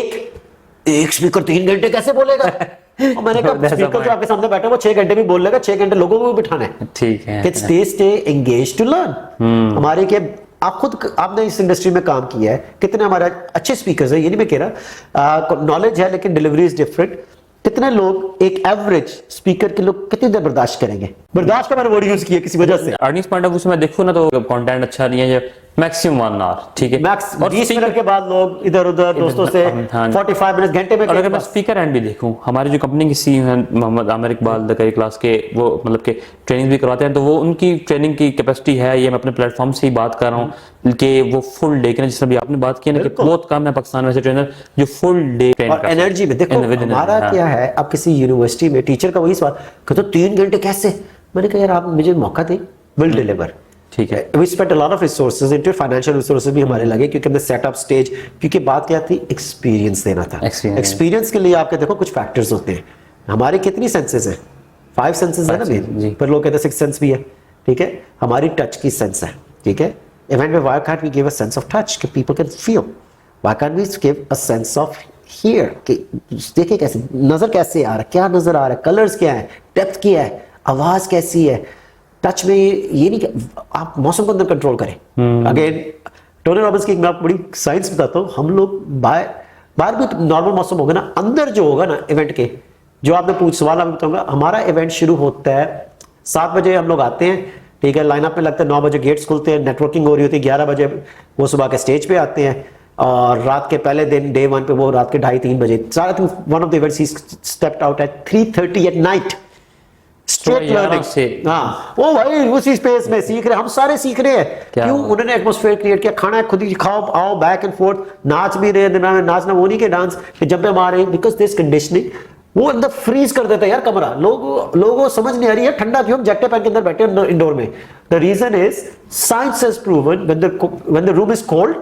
एक स्पीकर 3 घंटे कैसे बोलेगा? और मैंने कहा स्पीकर जो आपके सामने बैठा है वो 6 घंटे भी बोल लेगा, 6 घंटे लोगों को भी बिठाना है, ठीक है। Stay engage to learn. हमारे के आप खुद, आपने इस इंडस्ट्री में काम किया है, कितने हमारे अच्छे स्पीकर्स हैं, ये नहीं मैं कह रहा, नॉलेज है लेकिन डिलीवरी इज डिफरेंट। कितने लोग एक एवरेज स्पीकर के लोग कितनी देर बर्दाश्त करेंगे? बर्दाश्त का मैंने वर्ड यूज किया किसी वजह से। अर्निंग्स पॉइंट ऑफ व्यू से मैं देखूं ना तो कंटेंट अच्छा नहीं है, मैक्सिमम 1 आवर, ठीक है। मैक्स और 20 मिनट के बाद लोग इधर उधर दोस्तों से 45 मिनट घंटे में। अगर मैं स्पीकर एंड भी देखूं, हमारी जो कंपनी की सीईओ हैं Mohammad Aamir Iqbal the curry class के, वो मतलब के ट्रेनिंग भी करवाते हैं, तो वो उनकी ट्रेनिंग की कैपेसिटी है, ये मैं अपने प्लेटफॉर्म से ही बात कर रहा हूँ कि वो फुल डे के, जिसमें भी आपने बात की ना कि बहुत कम है पाकिस्तान में ऐसे ट्रेनर जो फुल डे और एनर्जी में। देखो हमारा क्या है, अब किसी यूनिवर्सिटी में टीचर का वही सवाल कि तो 3 घंटे कैसे? मैंने कहा यार आप मुझे मौका दें, विल डिलीवर, ठीक है। We spend a lot of resources into, financial resources भी हमारे लगे, क्योंकि हमने सेटअप स्टेज, क्योंकि बात क्या थी, एक्सपीरियंस देना था। एक्सपीरियंस के लिए आपके देखो कुछ फैक्टर्स होते हैं। हमारी कितनी सेंसेस हैं? 5 सेंसेस है ना, पर लोग कहते हैं 6 सेंस भी है, ठीक है। हमारी टच की सेंस है, ठीक है। इवेंट में why can't we give a sense of touch कि people can feel? Why can't we give a sense of hear कि देखिए कैसे नजर, कैसे आ रहा है, क्या नजर आ रहा है, कलर्स क्या है, डेप्थ क्या है, आवाज कैसी है। टच में ये नहीं कि आप मौसम को अंदर कंट्रोल करें। अगेन टोनी रॉबिन्स की एक मैं आपको बड़ी साइंस बताता हूँ। हम लोग बाहर भी नॉर्मल मौसम होगा ना, अंदर जो होगा ना इवेंट के, जो आपने सवाल मैं बताऊंगा, हमारा इवेंट शुरू होता है 7 बजे, हम लोग आते हैं, ठीक है, लाइनअप में लगता है 9 बजे गेट्स खुलते हैं, नेटवर्किंग हो रही होती है, 11 बजे वो सुबह के स्टेज पे आते हैं, और रात के पहले दिन डे 1 पे वो रात के 2:30-3 बजे, one of the events he stepped out at 3:30 at night, straight learning से। हाँ, वो भाई उसी स्पेस में सीख रहे, हम सारे सीख रहे हैं। क्यों? उन्होंने एटमॉस्फेयर क्रिएट किया, खाना खुद ही खाओ, आओ, बैक एंड फोर्थ, नाच भी रहे, नाचना वो नहीं के डांस कि जंपे मार रहे, बिकॉज दिस कंडीशनिंग वो अंदर फ्रीज कर देता है यार कमरा। लोगों को समझ नहीं आ रही है ठंडा क्यों, हम जैकेट पहन के अंदर बैठे हैं इंडोर में। The reason is science has proven when the room is cold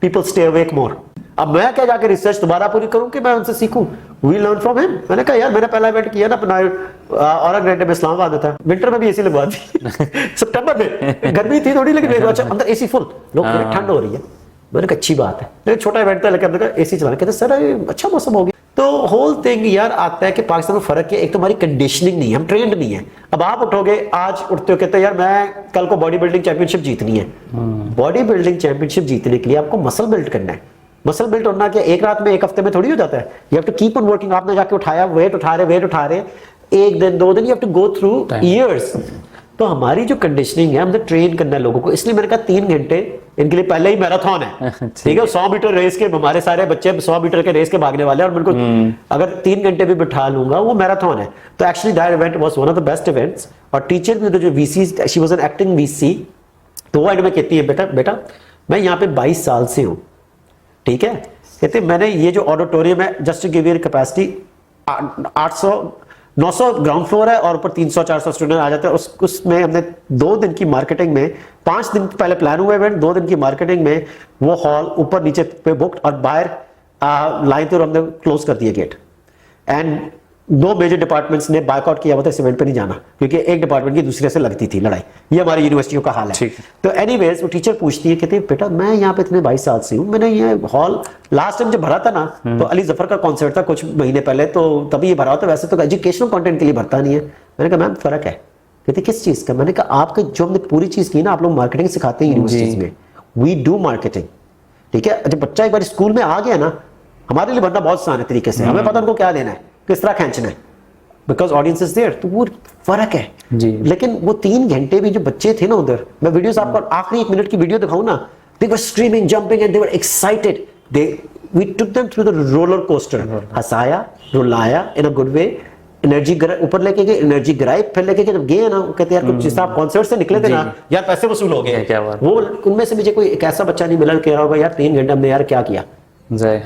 people stay awake more. अब मैं क्या जाके रिसर्च दोबारा पूरी करूं कि मैं उनसे सीखूं? We learn from him. मैंने कहा यार मैंने पहला इवेंट किया ना अपना और ग्रेड में इस्लामाबाद था, विंटर में भी एसी लगवा दी सितंबर में गर्मी थी थोड़ी, लेकिन अच्छा अंदर एसी फुल, लोग कह रहे ठंड हो रही है। मैंने कहा अच्छी बात है, लेकिन छोटा इवेंट था, लेकिन हमने कहा एसी चलाना, कहते सर अच्छा मौसम हो गया। तो होल थिंग यार आता है कि पाकिस्तान में फर्क है, एक तो हमारी कंडीशनिंग नहीं है, हम ट्रेंड नहीं है। अब आप उठोगे आज उठते हो कहते हैं यार मैं कल को बॉडी बिल्डिंग चैंपियनशिप जीतनी है। बॉडी बिल्डिंग चैंपियनशिप जीतने के लिए आपको मसल बिल्ड करना है। मसल बिल्ड होना क्या एक रात में एक हफ्ते में थोड़ी हो जाता है। You have to keep on working. आपने जाके उठाया, वेट उठा रहे, एक दिन 2 दिन, you have to go through years. तो हमारी जो कंडीशनिंग है, हमने ट्रेन करना है लोगों को। इसलिए मैंने कहा 3 घंटे इनके लिए पहले ही मैराथन है, ठीक है। 100 मीटर रेस के हमारे सारे बच्चे 100 मीटर के रेस के भागने वाले हैं, और मेरे को अगर 3 घंटे भी बिठा लूंगा वो मैराथन है। तो actually that event was one of the best events. और टीचर भी जो VC, she was an acting VC, तो वो एंड में कहती है बेटा मैं यहाँ पे 22 साल से हूँ, ठीक है। कहते मैंने ये जो ऑडिटोरियम है, just to give you capacity 900 ground floor है और ऊपर 300-400 स्टूडेंट आ जाते हैं। उसमें हमने 2 दिन की मार्केटिंग में, 5 दिन पहले प्लान हुआ इवेंट, 2 दिन की मार्केटिंग में वो हॉल ऊपर नीचे पे बुक्ड, और बाहर लाइन तो हमने क्लोज कर दिया गेट। एंड 2 मेजर डिपार्टमेंट्स ने बायकॉट किया हुआ था इस इवेंट पे नहीं जाना, क्योंकि एक डिपार्टमेंट की दूसरे से लगती थी लड़ाई। ये हमारी यूनिवर्सिटियों का हाल है। तो एनीवेज वो टीचर पूछती है, कहती है बेटा मैं यहाँ पे इतने 22 साल से हूँ, मैंने ये हॉल लास्ट टाइम जब भरा था ना, तो अली जफर का कॉन्सर्ट था कुछ महीने पहले, तो तभी ये भरा होता, वैसे तो एजुकेशनल कंटेंट के लिए भरता नहीं है। मैंने कहा मैम फर्क है। कहते किस चीज का? मैंने कहा आपके जो हमने पूरी चीज की ना, आप लोग मार्केटिंग सिखाते हैं यूनिवर्सिटीज में, वी डू मार्केटिंग, ठीक है। जब बच्चा एक बार स्कूल में आ गया ना, हमारे लिए भरना बहुत आसान है तरीके से, हमें पता उनको क्या देना है, किस तरह खींचना है, बिकॉज ऑडियंस इज देयर। तो वो फर्क है जी। लेकिन वो 3 घंटे भी जो बच्चे थे ना उधर, मैं वीडियोस आपको आखिरी 1 मिनट की वीडियो दिखाऊं ना, they were streaming, jumping and they were excited. We took them through the roller coaster, हंसाया, रुलाया in a good way, energy ऊपर लेके गए, एनर्जी गिराई, फिर लेके जब गए ना, वो कहते यार कुछ जिस आप कॉन्सर्ट से निकले थे ना यार, पैसे वसूल हो गए। वो उनमें से मुझे कोई एक ऐसा बच्चा नहीं मिला कह रहा होगा यार 3 घंटे हमने यार क्या किया।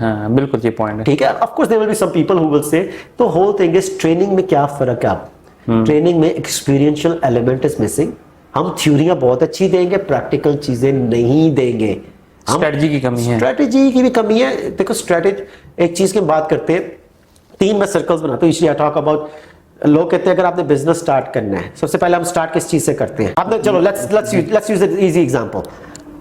हाँ बिल्कुल ये पॉइंट है, ठीक है। Of course there will be some people who will say, तो होल थिंग इज ट्रेनिंग में क्या फर्क है। आप ट्रेनिंग में एक्सपीरियंशियल एलिमेंट इज मिसिंग। हम थ्योरियां बहुत अच्छी देंगे, प्रैक्टिकल चीजें नहीं देंगे। स्ट्रेटजी की कमी है, स्ट्रेटजी की भी कमी है। देखो स्ट्रेटजी, एक चीज की बात करते हैं, 3 मैं सर्कल्स बनाता हूँ, इसलिए आई टॉक अबाउट। लोग कहते हैं अगर आपने बिजनेस स्टार्ट करना है, सबसे पहले हम स्टार्ट किस चीज से करते हैं? आपने चलो let's use an easy example.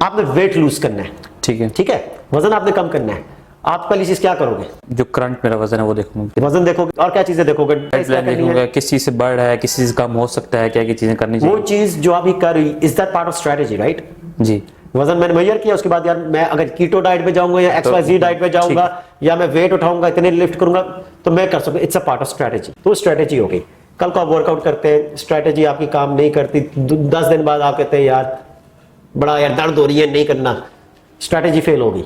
आपने वेट लूज करना है, ठीक है, वजन आपने कम करना है, आप पहली चीज क्या करोगे? जो करंट मेरा वजन है वो देखूंगा, वजन देखोगे, और क्या चीजें देखोगे? देखूंगा किस चीज से बढ़ रहा है, किस चीज कम हो सकता है, क्या क्या चीजें करनी चाहिए। वो चीज जो अभी कर रही, is that part of strategy, right? जी। वजन मैंने मेजर किया, उसके बाद यार मैं अगर कीटो डाइट पे जाऊंगा या XYZ डाइट पे जाऊंगा, या मैं वेट उठाऊंगा, इतने लिफ्ट करूंगा, तो मैं कर सकूं। It's a part of strategy. तो स्ट्रेटजी हो गई। कल को आप वर्कआउट करते हैं, स्ट्रेटजी आपकी काम नहीं करती, 10 दिन बाद आप कहते हैं यार बड़ा यार दर्द हो रही है, नहीं करना, स्ट्रेटजी फेल होगी।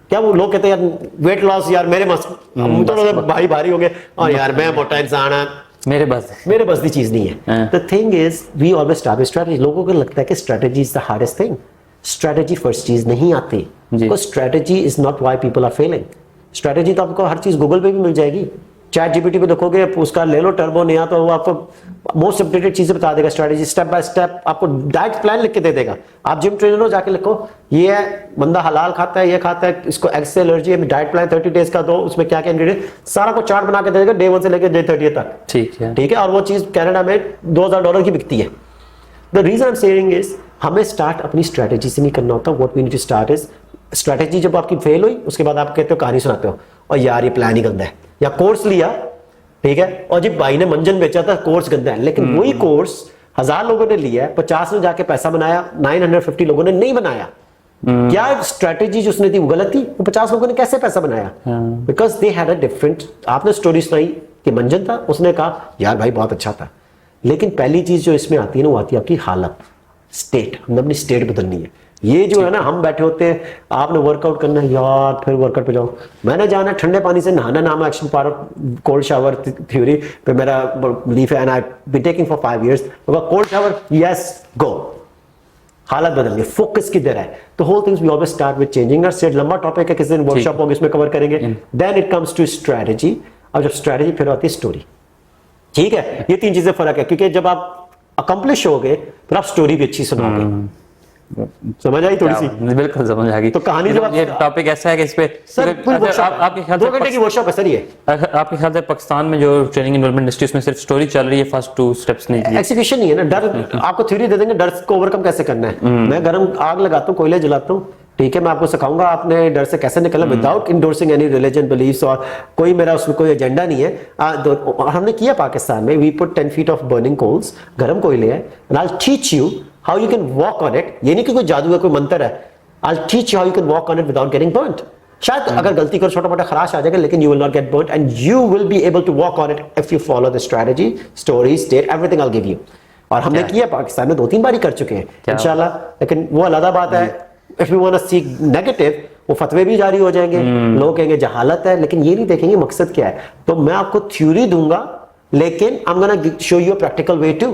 क्या वो लोग कहते हैं यार वेट लॉस, यार मेरे तो भारी भारी हो गए, और यार मैं मोटा इंसान है, मेरे बस की चीज नहीं है। The thing is we always start with strategy. लोगों को लगता है कि strategy is the hardest thing. Strategy first चीज नहीं आती, because strategy is not why people are failing. Strategy तो आपको हर चीज गूगल पे भी मिल जाएगी, चैट जीपीटी पे देखोगे, उसका ले लो टर्बो नया, तो वो आपको मोस्ट अपडेटेड चीजें बता देगा। स्ट्रेटजी स्टेप बाय स्टेप आपको डाइट प्लान लिख के दे देगा। आप जिम ट्रेनर हो, जाके लिखो ये है बंदा हलाल खाता है, ये खाता है, इसको एग से एलर्जी है, डाइट प्लान 30 डेज का दो, उसमें क्या क्या इंग्रेडिएंट, सारा को चार्ट बना के दे देगा डे 1 से लेकर डे 30 तक। ठीक है। और वो चीज कनाडा में $2000 की बिकती है। The reason I am saying is हमें स्टार्ट अपनी स्ट्रेटजी से नहीं करना होता। What we need to start is strategy. जब आपकी फेल हुई, उसके बाद आप कहते हो कहानी सुनाते हो, और यार ये प्लान ही गंदा है, या कोर्स लिया, ठीक है, और जब भाई ने मंजन बेचा था, कोर्स गंदा है, लेकिन वही कोर्स 1000 लोगों ने लिया है, 50 ने जाके पैसा बनाया, 950 लोगों ने नहीं बनाया। क्या स्ट्रेटजी जो उसने थी वो गलत थी? वो 50 लोगों ने कैसे पैसा बनाया? Because they had a different. आपने स्टोरी सुनाई कि मंजन था, उसने कहा यार भाई बहुत अच्छा था, लेकिन पहली चीज जो इसमें आती है ना, वो आती है आपकी हालत। स्टेट, हमने अपनी स्टेट बदलनी है। ये जो है ना, हम बैठे होते हैं, आपने वर्कआउट करना है यार, फिर वर्कआउट पे जाओ, मैंने जाना है ठंडे पानी से नहाना, नाम action part of cold shower theory पे मेरा बिलीफ है, and I been taking for 5 years। Cold shower, yes go, हालत बदल गई, फोकस किधर है। तो whole things we always start with changing our state. लंबा टॉपिक है, किसी दिन वर्कशॉप होगी इसमें कवर करेंगे। Then it comes to strategy, और जब स्ट्रेटजी फिर आती है स्टोरी। ठीक है, ये 3 चीजें फर्क है, क्योंकि जब आप अकम्प्लिश हो गए फिर आप स्टोरी भी अच्छी सुनाओगे। समझ आई थोड़ी सी? बिल्कुल समझ आ गई। तो कहानी जब ये टॉपिक ऐसा है कि इस पे सर आपके ख्याल 2 घंटे की वर्कशॉप है सर ये। आपके ख्याल से पाकिस्तान में जो ट्रेनिंग इन्वॉल्वमेंट इंडस्ट्री उसमें सिर्फ स्टोरी चल रही है, फर्स्ट 2 स्टेप्स नहीं किए? एग्जीक्यूशन नहीं है ना, डर आपको थ्योरी दे देंगे, डर को ओवरकम कैसे करना है। मैं गर्म आग लगाता हूँ, कोयले जलाता हूँ, ठीक है, मैं आपको सिखाऊंगा आपने डर से कैसे निकलना, without endorsing any religion believes, और कोई मेरा उसमें कोई एजेंडा नहीं है। और हमने किया पाकिस्तान में, we put 10 feet of burning coals, गर्म कोयले है, and I will teach you how you can walk on it. ये नहीं कि कोई जादू है, कोई मंत्र है, I will teach you how you can walk on it without getting burned. शायद अगर गलती करो छोटा मोटा खराश आ जाएगा, लेकिन you will not get burned, and you will be able to walk on it if you follow the strategy, story, state, everything I will give you. और हमने किया पाकिस्तान में 2-3 बार ही कर चुके हैं इंशाल्लाह। लेकिन वो अलग बात है, if you want to seek negative, वो फतवे भी जारी हो जाएंगे, लोग कहेंगे जहालत है, लेकिन ये नहीं देखेंगे मकसद क्या है। तो मैं आपको थ्योरी दूंगा, लेकिन I am gonna show you a practical way to.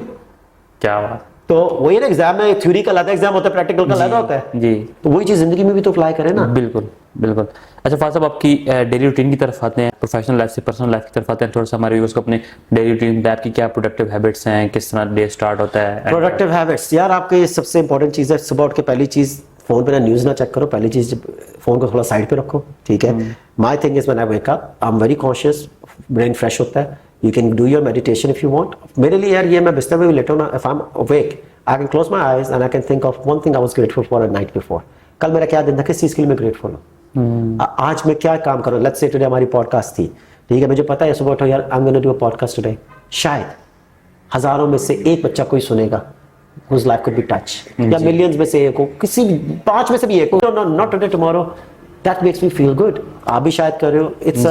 क्या बात। तो वही ना, एग्जाम में थ्योरी का अलग एग्जाम होता है, प्रैक्टिकल का अलग होता है जी। तो वही चीज जिंदगी में भी तो अप्लाई करें ना। बिल्कुल बिल्कुल। अच्छा फाज साहब, आपकी डेली रूटीन की तरफ आते हैं, प्रोफेशनल लाइफ से पर्सनल लाइफ की तरफ आते हैं। थोड़ा सा हमारे व्यूअर्स को अपने डेली रूटीन, आपकी क्या प्रोडक्टिव हैबिट्स हैं, किस तरह डे स्टार्ट होता है? प्रोडक्टिव हैबिट्स यार, आपके सबसे इंपॉर्टेंट चीज है, सुबह उठ के पहली चीज फोन पे ना न्यूज ना चेक करो, पहली चीज फोन को थोड़ा साइड पे रखो, ठीक है। My thing is when I wake up, I am very conscious, brain fresh होता है, you can do your meditation if you want. मेरे लिए यार ये, मैं बिस्तर में भी लेटा हूं ना, if I am awake I can close my eyes and I can think of one thing I was grateful for a night before. कल मेरा क्या दिन था, किस चीज के लिए मैं ग्रेटफुल हूं, आज मैं क्या काम करूं। लेट्स से टुडे हमारी पॉडकास्ट थी, ठीक है, मुझे पता है सुबह उठो यार, आई am gonna do a podcast today, शायद हजारों में से एक बच्चा कोई सुनेगा, whose life could be touched, या मिलियंस में से एक हो, किसी 5 में से भी एक हो, not today tomorrow, that makes me feel good। आप भी शायद कर रहे हो, it's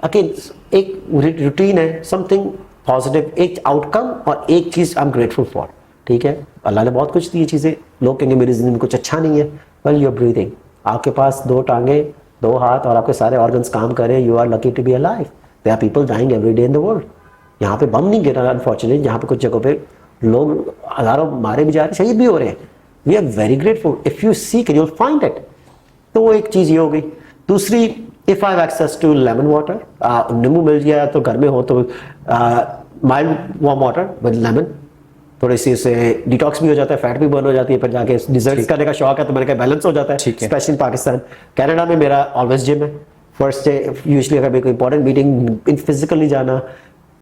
again एक रूटीन है, something positive, एक आउटकम और एक चीज आई एम ग्रेटफुल फॉर, ठीक है। अल्लाह ने बहुत कुछ दी चीजें, लोग कहेंगे मेरी जिंदगी में कुछ अच्छा नहीं है, वेल यू आर ब्रीदिंग, आपके पास 2 टांगे, 2 हाथ और आपके सारे ऑर्गन्स काम कर रहे हैं, you are lucky to be alive. There are people dying every day in the world. यहाँ पे बम नहीं गिरा अनफॉर्चुनेटली, यहाँ पे कुछ जगहों पे लोग हजारों मारे भी जा रहे हैं, शहीद भी हो रहे हैं। We are very grateful, if you seek it you will find it. तो वो एक चीज ये हो गई। दूसरी, if I have access to lemon water, नींबू मिल गया तो घर में हो तो mild warm water with lemon, थोड़ी सी उससे डिटॉक्स भी हो जाता है, फैट भी बर्न हो जाती है, फिर जाके डिजर्ट्स करने का शौक है तो मैंने कहा बैलेंस हो जाता है, स्पेशली इन पाकिस्तान। कनाडा में मेरा ऑलवेज जिम है, फर्स्ट डे यूजुअली अगर मेरी कोई इंपॉर्टेंट मीटिंग इन फिजिकल नहीं जाना,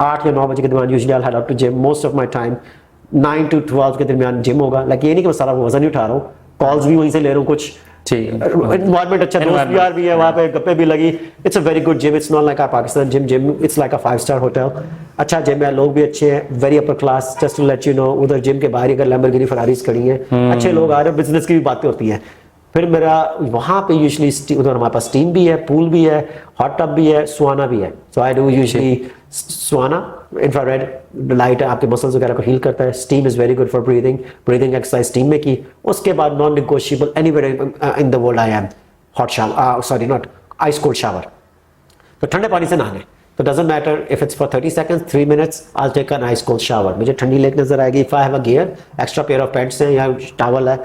8 या 9 बजे के दरमियान usually I head out to gym, most of my time 9 to 12 के दरमियान जिम होगा। लाइक ये नहीं कि मैं सारा वजन नहीं उठा रहा हूँ, कॉल्स भी वहीं से ले रहा हूँ, कुछ एनवायरमेंट अच्छा, दोस्त यार भी है वहाँ पे, गप्पे भी लगी। It's a very good gym, it's not like a Pakistan gym, it's like a 5-star hotel. अच्छा जिम है, लोग भी अच्छे हैं, very upper class. Just to let you know, उधर जिम के बाहर अगर लैम्बोर्गिनी फरारीज खड़ी हैं, अच्छे लोग आ रहे हैं, बिजनेस की भी बातें होती हैं। फिर मेरा वहाँ पे यूजुअली उधर हमारे पास स्टीम भी है, पूल भी है, हॉट टब भी है, सुहाना भी है। So I do usually sauna, infrared light आपके मसल्स वगैरह को हील करता है। Steam is very good for breathing exercise steam में की। उसके बाद non negotiable anywhere in the world I am hot shower, sorry not ice cold shower, तो ठंडे पानी से नहाने। तो doesn't matter if it's for 30 seconds, 3 minutes, I will take an ice cold shower. मुझे ठंडी लेक नजर आएगी। If I have a gear, extra pair of pants हैं या टॉवल है,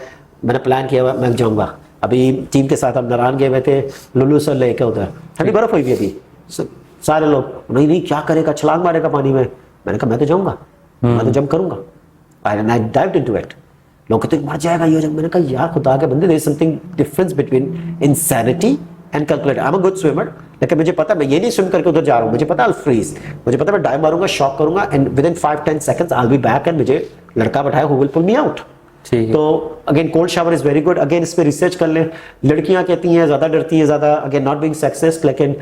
मैंने प्लान किया हुआ मैं जाऊंगा। अभी टीम के साथ हम नारायण गए हुए थे, लुलू सर लेके उधर, ठंडी बर्फ हुई भी अभी, सारे लोग नहीं क्या करेगा, छलांग मारेगा पानी में। मैंने कहा मैं तो जाऊंगा, मैं तो जंप करूंगा। आई डाइव्ड इनटू इट। लोग कहते मर जाएगा ये जंप। मैंने कहा यार खुदा के बंदे, there is something difference between insanity and calculate. I am a good swimmer, लेकिन मुझे पता मैं ये नहीं स्विम करके उधर जा रहा हूँ, मुझे पता आई विल फ्रीज, मुझे पता मैं डाइव मारूंगा, शॉक करूंगा and within 5-10 seconds I will be back and मुझे लड़का बैठाया who will pull me out. तो again cold shower is very good. Again इस पे रिसर्च कर लें। लड़कियां कहती हैं ज्यादा डरती हैं, ज्यादा, अगेन नॉट बीइंग सेक्सिस्ट, लेकिन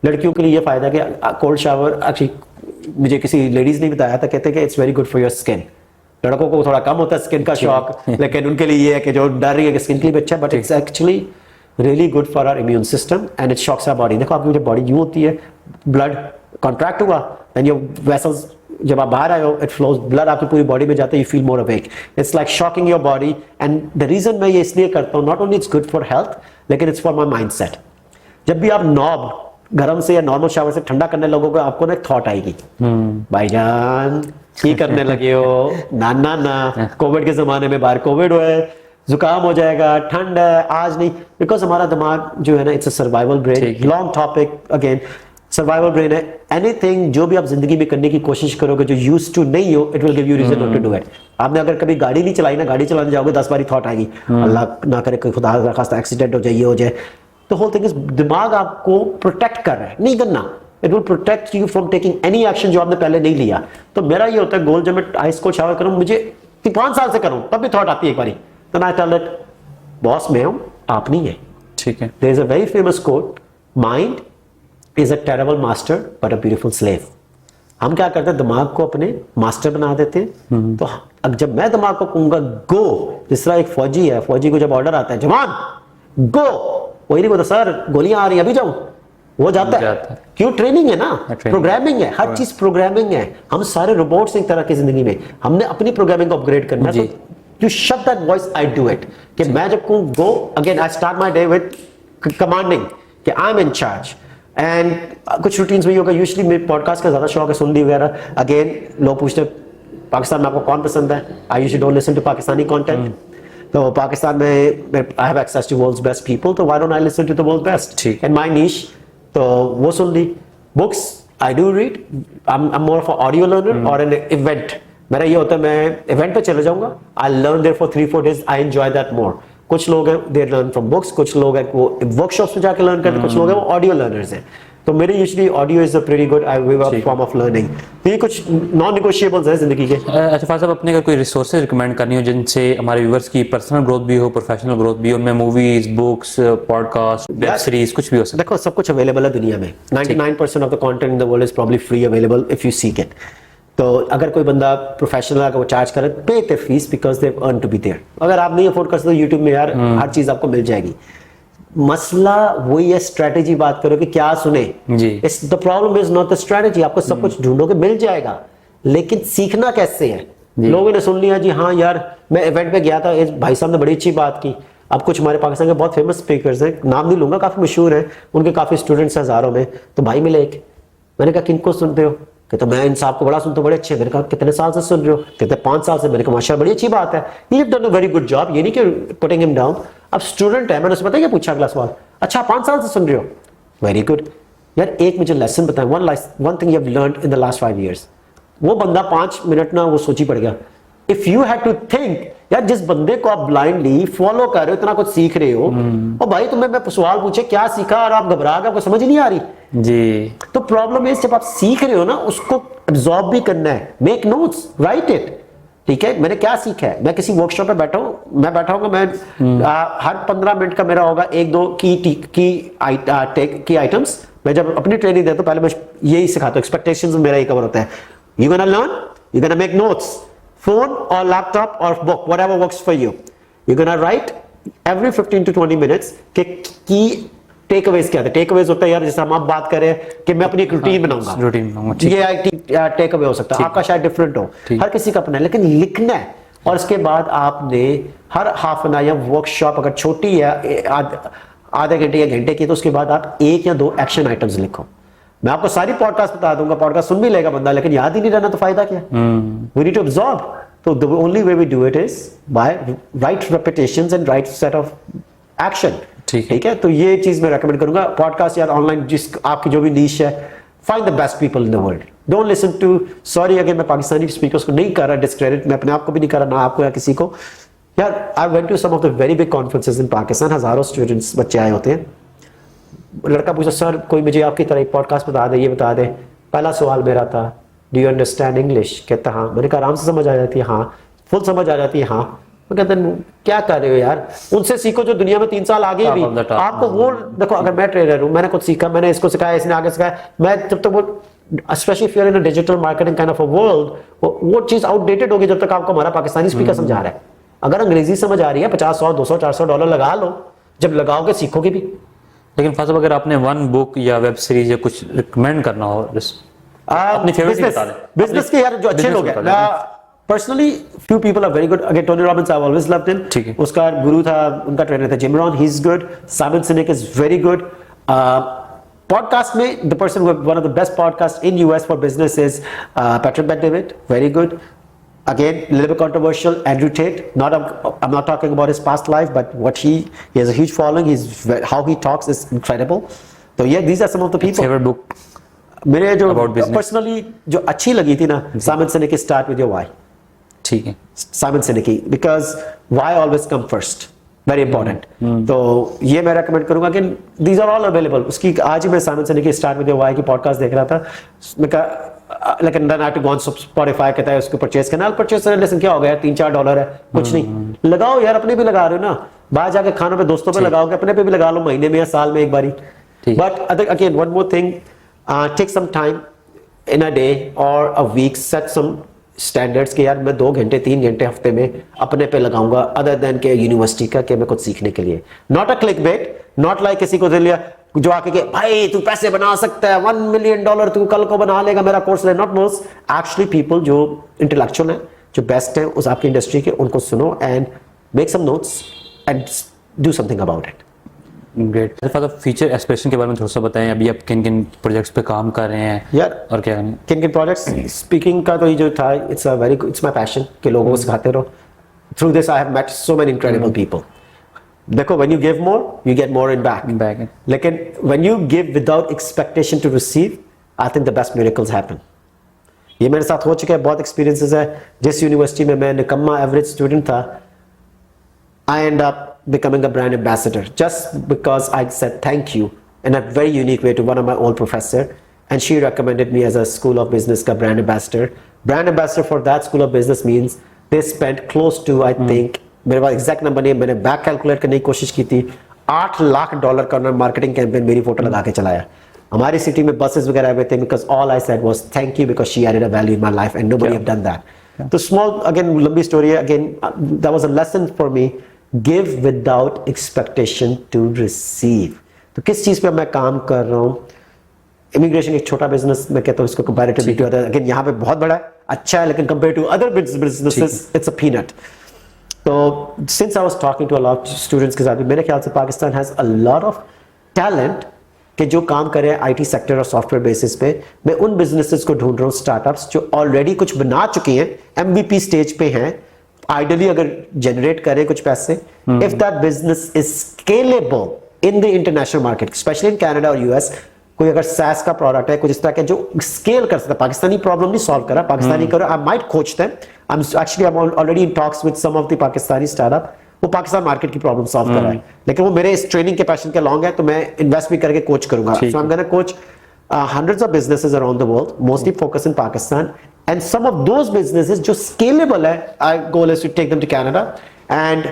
लड़कियों के लिए ये फायदा है कि कोल्ड शावर, एक्चुअली मुझे किसी लेडीज ने बताया था, कहते हैं कि it's very good for your skin. लड़कों को थोड़ा कम होता है स्किन का शौक, लेकिन उनके लिए ये है कि जो डर रही है कि स्किन के लिए भी अच्छा है, but it's actually really good for our immune system and it shocks our body. देखो आपकी जो बॉडी यूं होती है, ब्लड कॉन्ट्रैक्ट हुआ, देन योर वेसल्स जब आप बाहर आए हो, इट फ्लोज, ब्लड आपकी पूरी बॉडी में जाता है, you feel more awake, it's like shocking your body. And the reason मैं ये इसलिए करता हूँ, not only it's good for health, लेकिन it's for my mind set. जब भी आप नॉब गर्म से या नॉर्मल शावर से ठंडा करने लगोगे, आपको ना एक थॉट आएगी, भाईजान की करने लगे हो, ना ना ना, कोविड के जमाने में बाहर कोविड हुआ है, जुकाम हो जाएगा, ठंड है, आज नहीं, बिकॉज हमारा दिमाग जो है ना, it's a survival brain, long topic again, survival brain है। एनीथिंग जो भी आप जिंदगी में करने की कोशिश करोगे जो यूज्ड टू नहीं हो, it will give you reason not to do it. आपने अगर कभी गाड़ी नहीं चलाई ना, गाड़ी चलाने जाओगे 10 बारी थॉट आएगी, अल्लाह ना करे कोई खुदा ना खास्ता एक्सीडेंट हो जाए, ये हो जाए। तो होल थिंग इज दिमाग आपको प्रोटेक्ट कर रहा है, नहीं करना, it will protect you from taking any action जो आपने पहले नहीं लिया। तो मेरा ये होता है गोल, जब मैं आइस को शावर करूं, मुझे 5 साल से करूं तब भी थॉट आती है एक बारी, तो आई टेल इट, बॉस मैं हूं, आप नहीं है। ठीक है। There is a very famous quote, mind is a terrible master but a beautiful slave. हम क्या करते हैं, दिमाग को अपने मास्टर बना देते हैं। तो अब जब मैं दिमाग को कहूंगा गो, जिस तरह एक फौजी है, फौजी को जब ऑर्डर आता है जवान गो, वही नहीं बोलता सर गोलियां आ रही हैं अभी जाऊं, वो जाता है। क्यों? ट्रेनिंग है ना, प्रोग्रामिंग है, हर चीज प्रोग्रामिंग है। हम सारे रोबोट्स एक तरह की जिंदगी में, हमने अपनी प्रोग्रामिंग को अपग्रेड करना है। तो you shut that voice, I do it, कि मैं जब कहूं go, again I start my day with commanding कि I am in charge. And कुछ रूटीन्स में होगा, यूजुअली मेरे पॉडकास्ट का ज्यादा शौक है, सुन ली वगैरह। अगेन लोग पूछते हैं पाकिस्तान में आपको कौन पसंद है, I usually don't listen to Pakistani content. तो पाकिस्तान में I have access to world's best people, तो why don't I listen to the world's best and my niche, तो वो सुन ली। Books I do read, I am more of audio learner और an event. मेरा ये होता है, मैं इवेंट पे चले जाऊंगा, I learn there for 3-4 days, I enjoy that more. कुछ लोग हैं दे लर्न फ्रॉम बुक्स, कुछ लोग हैं वो वर्कशॉप्स में जाके लर्न करते हैं, कुछ लोग हैं वो ऑडियो लर्नर्स हैं। तो मेरे usually audio is a pretty good form of learning. तो ये कुछ नॉन नेगोशिएबल्स हैं जिंदगी के। अच्छा फाज़ साहब, अपने अगर कोई रिसोर्सेज रिकमेंड करनी हो जिनसे हमारे व्यूअर्स की पर्सनल ग्रोथ भी हो, प्रोफेशनल ग्रोथ भी हो, उनमें movies, books, podcast, web series, कुछ भी हो सकता है। देखो सब कुछ अवेलेबल है दुनिया में, 99% of the content in the world is probably free available if you seek it. तो अगर कोई बंदा प्रोफेशनल अगर वो चार्ज करे, pay their fees because they earn to be there. अगर आप नहीं अफोर्ड कर सकते, यूट्यूब में यार हर चीज आपको मिल जाएगी। मसला वही है, स्ट्रेटेजी बात करो कि क्या सुने जी। The problem is not the strategy, आपको सब कुछ ढूंढोगे मिल जाएगा, लेकिन सीखना कैसे है। लोगों ने सुन लिया जी हाँ यार मैं इवेंट पे गया था, इस भाई साहब ने बड़ी अच्छी बात की। अब कुछ हमारे पाकिस्तान के बहुत फेमस स्पीकर्स हैं, नाम नहीं लूंगा, काफी मशहूर हैं, उनके काफी स्टूडेंट्स हैं हजारों में। तो भाई मिले एक, मैंने कहा किनको सुनते हो, कहते मैं इन साहब को बड़ा सुनता हूं, बड़े अच्छे। मैंने कहा कितने साल से सुन रहे हो, कहते 5 साल से। मैंने कहा माशाल्लाह बड़ी अच्छी बात है, you have done a very good job, ये नहीं कि पुटिंग हिम डाउन। अब स्टूडेंट है, मैंने उससे पता क्या पूछा अगला सवाल, अच्छा 5 साल से सुन रहे हो, वेरी गुड। यार एक मुझे लेसन बताएं, one thing you have learned in the last 5 years। वो बंदा 5 मिनट ना वो सोची पड़ गया। If you had to think, यार जिस बंदे को आप ब्लाइंडली फॉलो कर रहे हो, इतना कुछ सीख रहे हो, और भाई तुम्हें मैं सवाल पूछे क्या सीखा और आप घबरा गए, आपको समझ नहीं आ रही जी। तो प्रॉब्लम है जब आप सीख रहे हो ना, उसको एब्जॉर्ब भी करना है, मेक नोट्स, राइट इट। ठीक है, मैंने क्या सीखा है, मैं किसी वर्कशॉप पे बैठा हूँ, मैं बैठा हूँ, मैं हर 15 मिनट का मेरा होगा 1-2 की आइटम्स। मैं जब अपनी ट्रेनिंग देता हूँ पहले मैं यही सिखाता हूँ, एक्सपेक्टेशंस मेरा ही कवर होता है। You gonna learn, you gonna make notes, phone or laptop or book, whatever works for you. You're gonna write every 15 to 20 minutes कि की टेकअवेज क्या है। टेकअवेज होता है यार, जैसे हम आप बात करें कि मैं अपनी एक रूटीन बनाऊंगा, ये टेकअवे हो सकता है, आपका शायद डिफरेंट हो, हर किसी का अपना है, लेकिन लिखना है। और इसके बाद आपने हर हाफ एन आवर या वर्कशॉप अगर छोटी है आधे घंटे या घंटे की, तो उसके बाद आप 1 या 2 एक्शन आइटम्स लिखो। मैं आपको सारी पॉडकास्ट बता दूंगा, पॉडकास्ट सुन भी लेगा बंदा, लेकिन याद ही नहीं रहना तो फायदा क्या। We need to absorb. तो the only way we do it is by right repetitions and right set of action. ठीक है, तो ये चीज मैं रेकमेंड करूंगा। पॉडकास्ट या ऑनलाइन जिस आपकी जो भी नीश है, find the best people in the world, don't listen to, sorry अगर मैं पाकिस्तानी स्पीकर्स को नहीं कर रहा डिस्क्रेडिट, मैं अपने आप को भी नहीं कर रहा, ना आपको या किसी को। यार I went to some of the very big conferences in Pakistan, हजारों स्टूडेंट्स बच्चे आए होते हैं। लड़का पूछा सर कोई मुझे आपकी तरह एक पॉडकास्ट बता दे, ये बता दे। पहला सवाल मेरा था, डू यू अंडरस्टैंड इंग्लिश? कहता हाँ। मैंने कहा आराम से समझ आ जाती है? हाँ। फुल समझ आ जाती है? हाँ। मैं कहता क्या कर रहे हो यार, उनसे सीखो जो दुनिया में 3 साल आगे भी। आपको वो देखो, अगर मैं ट्रेनर हूँ, मैंने कुछ सीखा, मैंने इसको सिखाया, इसने आगे सिखाया, मैं जब तक वो specially if you are in a digital marketing kind of a world, वो चीज आउटडेटेड होगी जब तक आपको हमारा पाकिस्तानी स्पीकर समझा रहा है। अगर अंग्रेजी समझ आ रही है, 50, 100, 200, 400 डॉलर लगा लो, जब लगाओगे सीखोगे भी। लेकिन फाज़ साहब अगर आपने 1 बुक या वेब सीरीज या कुछ रिकमेंड करना हो, अपनी फेवरेट ही बता दें। बिजनेस के यार जो अच्छे business लोग हैं, बता दें। Personally few people are very good. Again Tony Robbins, I always loved him. ठीक है। उसका गुरु था, उनका ट्रेनर था Jim Rohn, he is good. Simon Sinek is very good. Podcast में the person one of the best podcast in US for business is Patrick Bet David, very good. Again, a little bit controversial. Andrew Tate. I'm not talking about his past life, but what he has a huge following. How he talks is incredible. So yeah, these are some of the people. Favourite book मेरे जो About business. Personally जो अच्छी लगी थी ना, Simon Sinek की start with your why. ठीक है। साइमन सिनेक की, because why always come first, very important. तो ये मैं रेकमेंड करूंगा कि दीज आर ऑल अवेलेबल। उसकी आज ही मैं साइमन सिनेक की स्टार्ट विद योर व्हाई की पॉडकास्ट देख रहा था। मैं कहा लेकिन then I have to go on Spotify, कहता है उसको परचेज करना। परचेज करने लेसन क्या हो गया, $3-4 है, कुछ नहीं। लगाओ यार, अपने भी लगा रहे हो ना, बाहर जाके खानों पे दोस्तों पे लगाओगे, अपने पे भी लगा लो, महीने में या साल में एक बारी। But again one more thing, take some time in a day और a week, set some standards के यार मैं 2 घंटे 3 घंटे हफ्ते में अपने पे लगाऊंगा, अदर देन के यूनिवर्सिटी का कि मैं कुछ सीखने के लिए। Not a click bait, not like किसी को दे लिया जो आके के भाई तू पैसे बना सकता है, $1 मिलियन तू कल को बना लेगा मेरा कोर्स ले। नॉट मोस्ट, एक्चुअली पीपल जो इंटेलेक्चुअल है, जो बेस्ट है उस आपकी इंडस्ट्री के, उनको सुनो and make some notes and do something about it. Great. Father, future aspiration के बारे में थोड़ा सा बताएं। अभी आप किन किन प्रोजेक्ट्स पे काम कर रहे हैं यार? और क्या करें? किन किन प्रोजेक्ट्स? स्पीकिंग का तो ये जो था, it's a very, it's my passion कि लोगों को सिखाते रहो। Through this I have met so many incredible people. देखो, when you give more, you get more in back. लेकिन when you give without expectation to receive, I think the best miracles happen. ये मेरे साथ हो चुका है, बहुत experiences है। जिस यूनिवर्सिटी में मैं निकम्मा एवरेज स्टूडेंट था, I end up becoming a brand ambassador just because I said thank you in a very unique way to one of my old professor, and she recommended me as a School of Business का brand ambassador. Brand ambassador for that School of Business means they spent close to, I think, मेरे पास exact number नहीं है, मैंने back calculate करने की कोशिश की थी, $8 लाख का मार्केटिंग कैंपेन मेरी फोटो लगा के चलाया। हमारी सिटी में बसेस वगैरह आए थे, because all I said was thank you because she added a value in my life and nobody have done that. तो स्मॉल, अगेन लंबी स्टोरी है, again that was a lesson for me, give without expectation to receive. तो किस चीज पे मैं काम कर रहा हूँ? इमिग्रेशन एक छोटा बिजनेस, मैं कहता हूँ इसको कंपैरेटिवली टू अदर, अगेन यहाँ पे बहुत बड़ा अच्छा है, लेकिन compare to other businesses it's a peanut. तो since I was talking to a lot students के साथ भी, मेरे ख्याल से Pakistan has a lot of talent कि जो काम कर रहे हैं आईटी सेक्टर और सॉफ्टवेयर बेसिस पे। मैं उन बिजनेसेस को ढूंढ रहा हूँ, स्टार्टअप्स जो ऑलरेडी कुछ बना चुकी हैं, एमवीपी स्टेज पे हैं, आइडियली अगर जनरेट करे कुछ पैसे, if that business is scalable in the international market, specially in Canada और यूएस। कोई अगर सैस का प्रोडक्ट है, कुछ इस तरह के जो स्केल कर सकता है, पाकिस्तानी प्रॉब्लम नहीं सॉल्व करा, पाकिस्तानी करो, I might coach them. I'm already in talks with some of the Pakistani startup, वो पाकिस्तान मार्केट की प्रॉब्लम सॉल्व कर रहा है, लेकिन वो मेरे इस ट्रेनिंग के पैशन के लॉन्ग है, तो मैं इन्वेस्ट भी करके कोच करूंगा। So I'm going to coach hundreds of businesses around the world, mostly focus in Pakistan, and some of those businesses जो scalable है, our goal is to take them to Canada and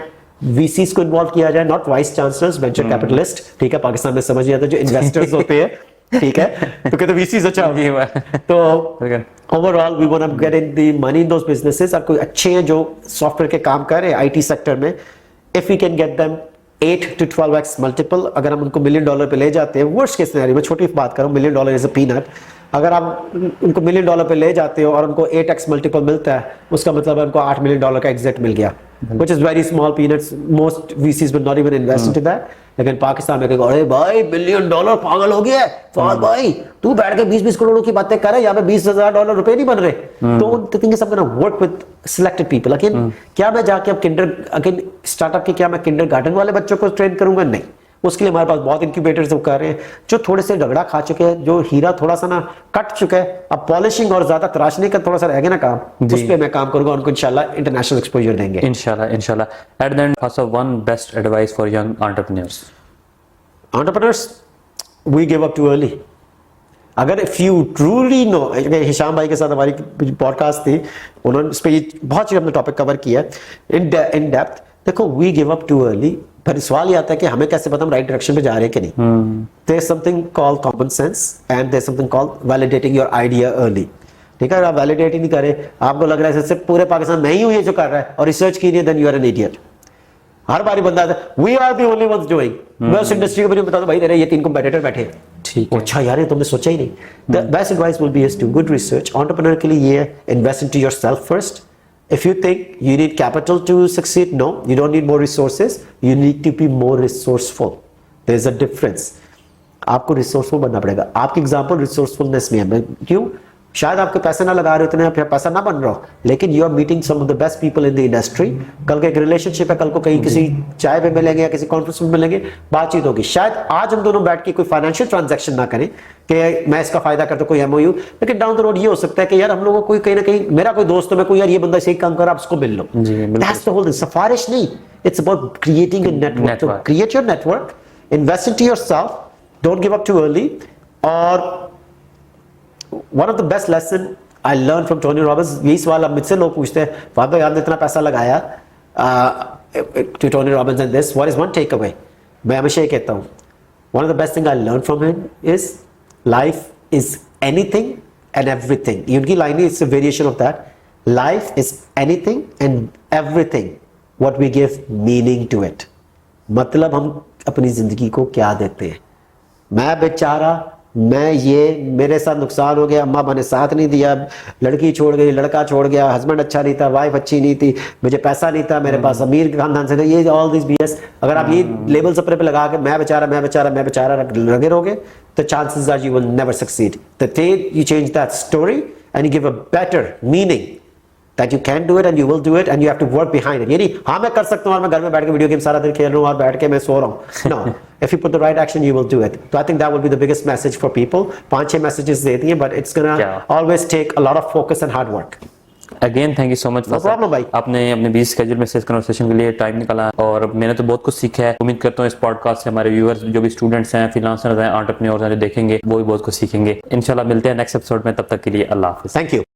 VCs को involve किया जाए, not vice chancellors, venture capitalist, ठीक है, पाकिस्तान में समझ नहीं आता, जो इन्वेस्टर्स होते हैं, ठीक है, तो कहते VCs अच्छा। तो overall we want to get in the money in those businesses. और कोई अच्छे हैं जो सॉफ्टवेयर के काम कर रहे हैं आईटी सेक्टर में, if we can get them 8 to 12x multiple, अगर हम उनको $1 मिलियन पे ले जाते हैं, वर्स्ट केस सिनेरियो में, छोटी बात कर रहा हूँ, $1 मिलियन इज अ पीनट। अगर आप उनको $1 मिलियन पे ले जाते हो और उनको 8x मल्टीपल मिलता है, उसका मतलब है उनको $8 मिलियन का एग्जिट मिल गया, which is very small peanuts. Most VCs will not even invest into that. लेकिन पाकिस्तान में कहेगा, अरे भाई $1 मिलियन पागल हो गया है, फवाद भाई तू बैठ के 20-20 करोड़ की बातें कर रहा है, यहाँ पे $20,000 रुपए नहीं बन रहे। तो think is gonna work with selected people. Again क्या मैं जाके अब अगेन स्टार्टअप के, क्या मैं किंडरगार्टन वाले बच्चों को ट्रेन करूंगा? नहीं, उसके लिए हमारे पास बहुत इंक्यूबेटर्स कर रहे हैं जो थोड़े से झगड़ा खा चुके हैं, जो हीरा थोड़ा सा ना कट चुका है, अब पॉलिशिंग और ज्यादा तराशने का थोड़ा सा रह गया ना काम, उस पे मैं काम करूंगा, उनको इंशाल्लाह इंटरनेशनल एक्सपोजर देंगे इंशाल्लाह। At the end, also one best advice for young entrepreneurs. Entrepreneurs, we give up too early. अगर if you truly know, Hisham भाई के साथ हमारी पॉडकास्ट थी, उन्होंने इस पे बहुत चीज अपने टॉपिक कवर किया इन डेप्थ। देखो, we give up too early, फिर सवाल ये आता है कि हमें कैसे पता हम राइट डायरेक्शन पे जा रहे हैं कि नहीं। There is something called common sense and there is something called validating your idea early. ठीक है, आप वैलिडेट ही नहीं करे, आपको लग रहा है सिर्फ पूरे पाकिस्तान में ही हूँ ये जो कर रहा है और रिसर्च की नहीं, then you are an idiot. हर बारी बंदा आता है, we are the only ones doing. मैं उस इंडस्ट्री को भी नहीं बता दूं, भाई तेरे ये 3 कंपेटिटर बैठे हैं, ठीक वो अच्छा यार ये तुमने सोचा ही नहीं. The best advice will be is do good research. Entrepreneur के लिए ये invest into yourself first. If you think you need capital to succeed, no, you don't need more resources. You need to be more resourceful. There is a difference. आपको resourceful बनना पड़ेगा. आपकी example resourcefulness में है. क्यों? शायद आपके पैसे ना लगा रहे हो इतने, पैसा ना बन रहा हो, लेकिन you are meeting some of the best people in the industry. कल का एक रिलेशनशिप है, कल को कहीं किसी चाय पे मिलेंगे या किसी कॉन्फ्रेंस में मिलेंगे, बातचीत होगी. शायद आज हम दोनों बैठ के कोई फाइनेंशियल ट्रांजैक्शन ना करें कि मैं इसका फायदा करता कोई एमओयू, लेकिन डाउन द रोड ये हो सकता है कि यार हम लोगों को कोई कहीं ना कहीं, मेरा कोई दोस्त है, मैं कोई यार ये बंदा सही काम कर रहा है, आप उसको मिल लो. That's the whole thing. सिफारिश नहीं, it's about creating a network. तो create your network, invest into yourself, don't give up too early. और one of the best lesson I learned from Tony Robbins, यही सवाल अब मुझसे लोग पूछते हैं, फाद भाई आपने इतना पैसा लगाया to Tony Robbins and this, what is one takeaway? मैं हमेशा ये कहता हूँ, one of the best thing I learned from him is life is anything and everything. ये उनकी लाइन है, it's a variation of that. Life is anything and everything what we give meaning to it. मतलब हम अपनी जिंदगी को क्या देते हैं. मैं बेचारा, मैं ये मेरे साथ नुकसान हो गया, अम्मा ने साथ नहीं दिया, लड़की छोड़ गई, लड़का छोड़ गया, हस्बैंड अच्छा नहीं था, वाइफ अच्छी नहीं थी, मुझे पैसा नहीं था, मेरे पास अमीर खानदान से था, ये ऑल दिस बीएस. अगर आप ये लेबल्स अपने पे लगा के मैं बेचारा मैं बेचारा मैं बेचारा लगे रहोगे, तो chances are you will never succeed. The day you change that story and you give a better meaning that you can do it and you will do it and you have to work behind it. ये नहीं हाँ मैं कर सकता हूँ और मैं घर में बैठ के वीडियो गेम सारा दिन खेल रहा हूँ और बैठ के मैं सो रहा हूँ. No, if you put the right action you will do it. So I think that will be the biggest message for people. 5-6 messages देती हैं, but it's gonna always take a lot of focus and hard work. Again thank you so much. No problem भाई. आपने अपने busy schedule में से इस conversation के लिए टाइम निकाला और मैंने तो बहुत कुछ सीखा है. उम्मीद करता हूँ इस पॉडकास्ट से हमारे व्यूअर्स जो भी स्टूडेंट्स हैं, फ्रीलांसर्स हैं, एंटरप्रेन्योर्स हैं, जो देखेंगे वो भी बहुत कुछ सीखेंगे. इंशाल्लाह मिलते हैं नेक्स्ट एपिसोड में. तब तक के लिए अल्लाह हाफिज़. Thank you.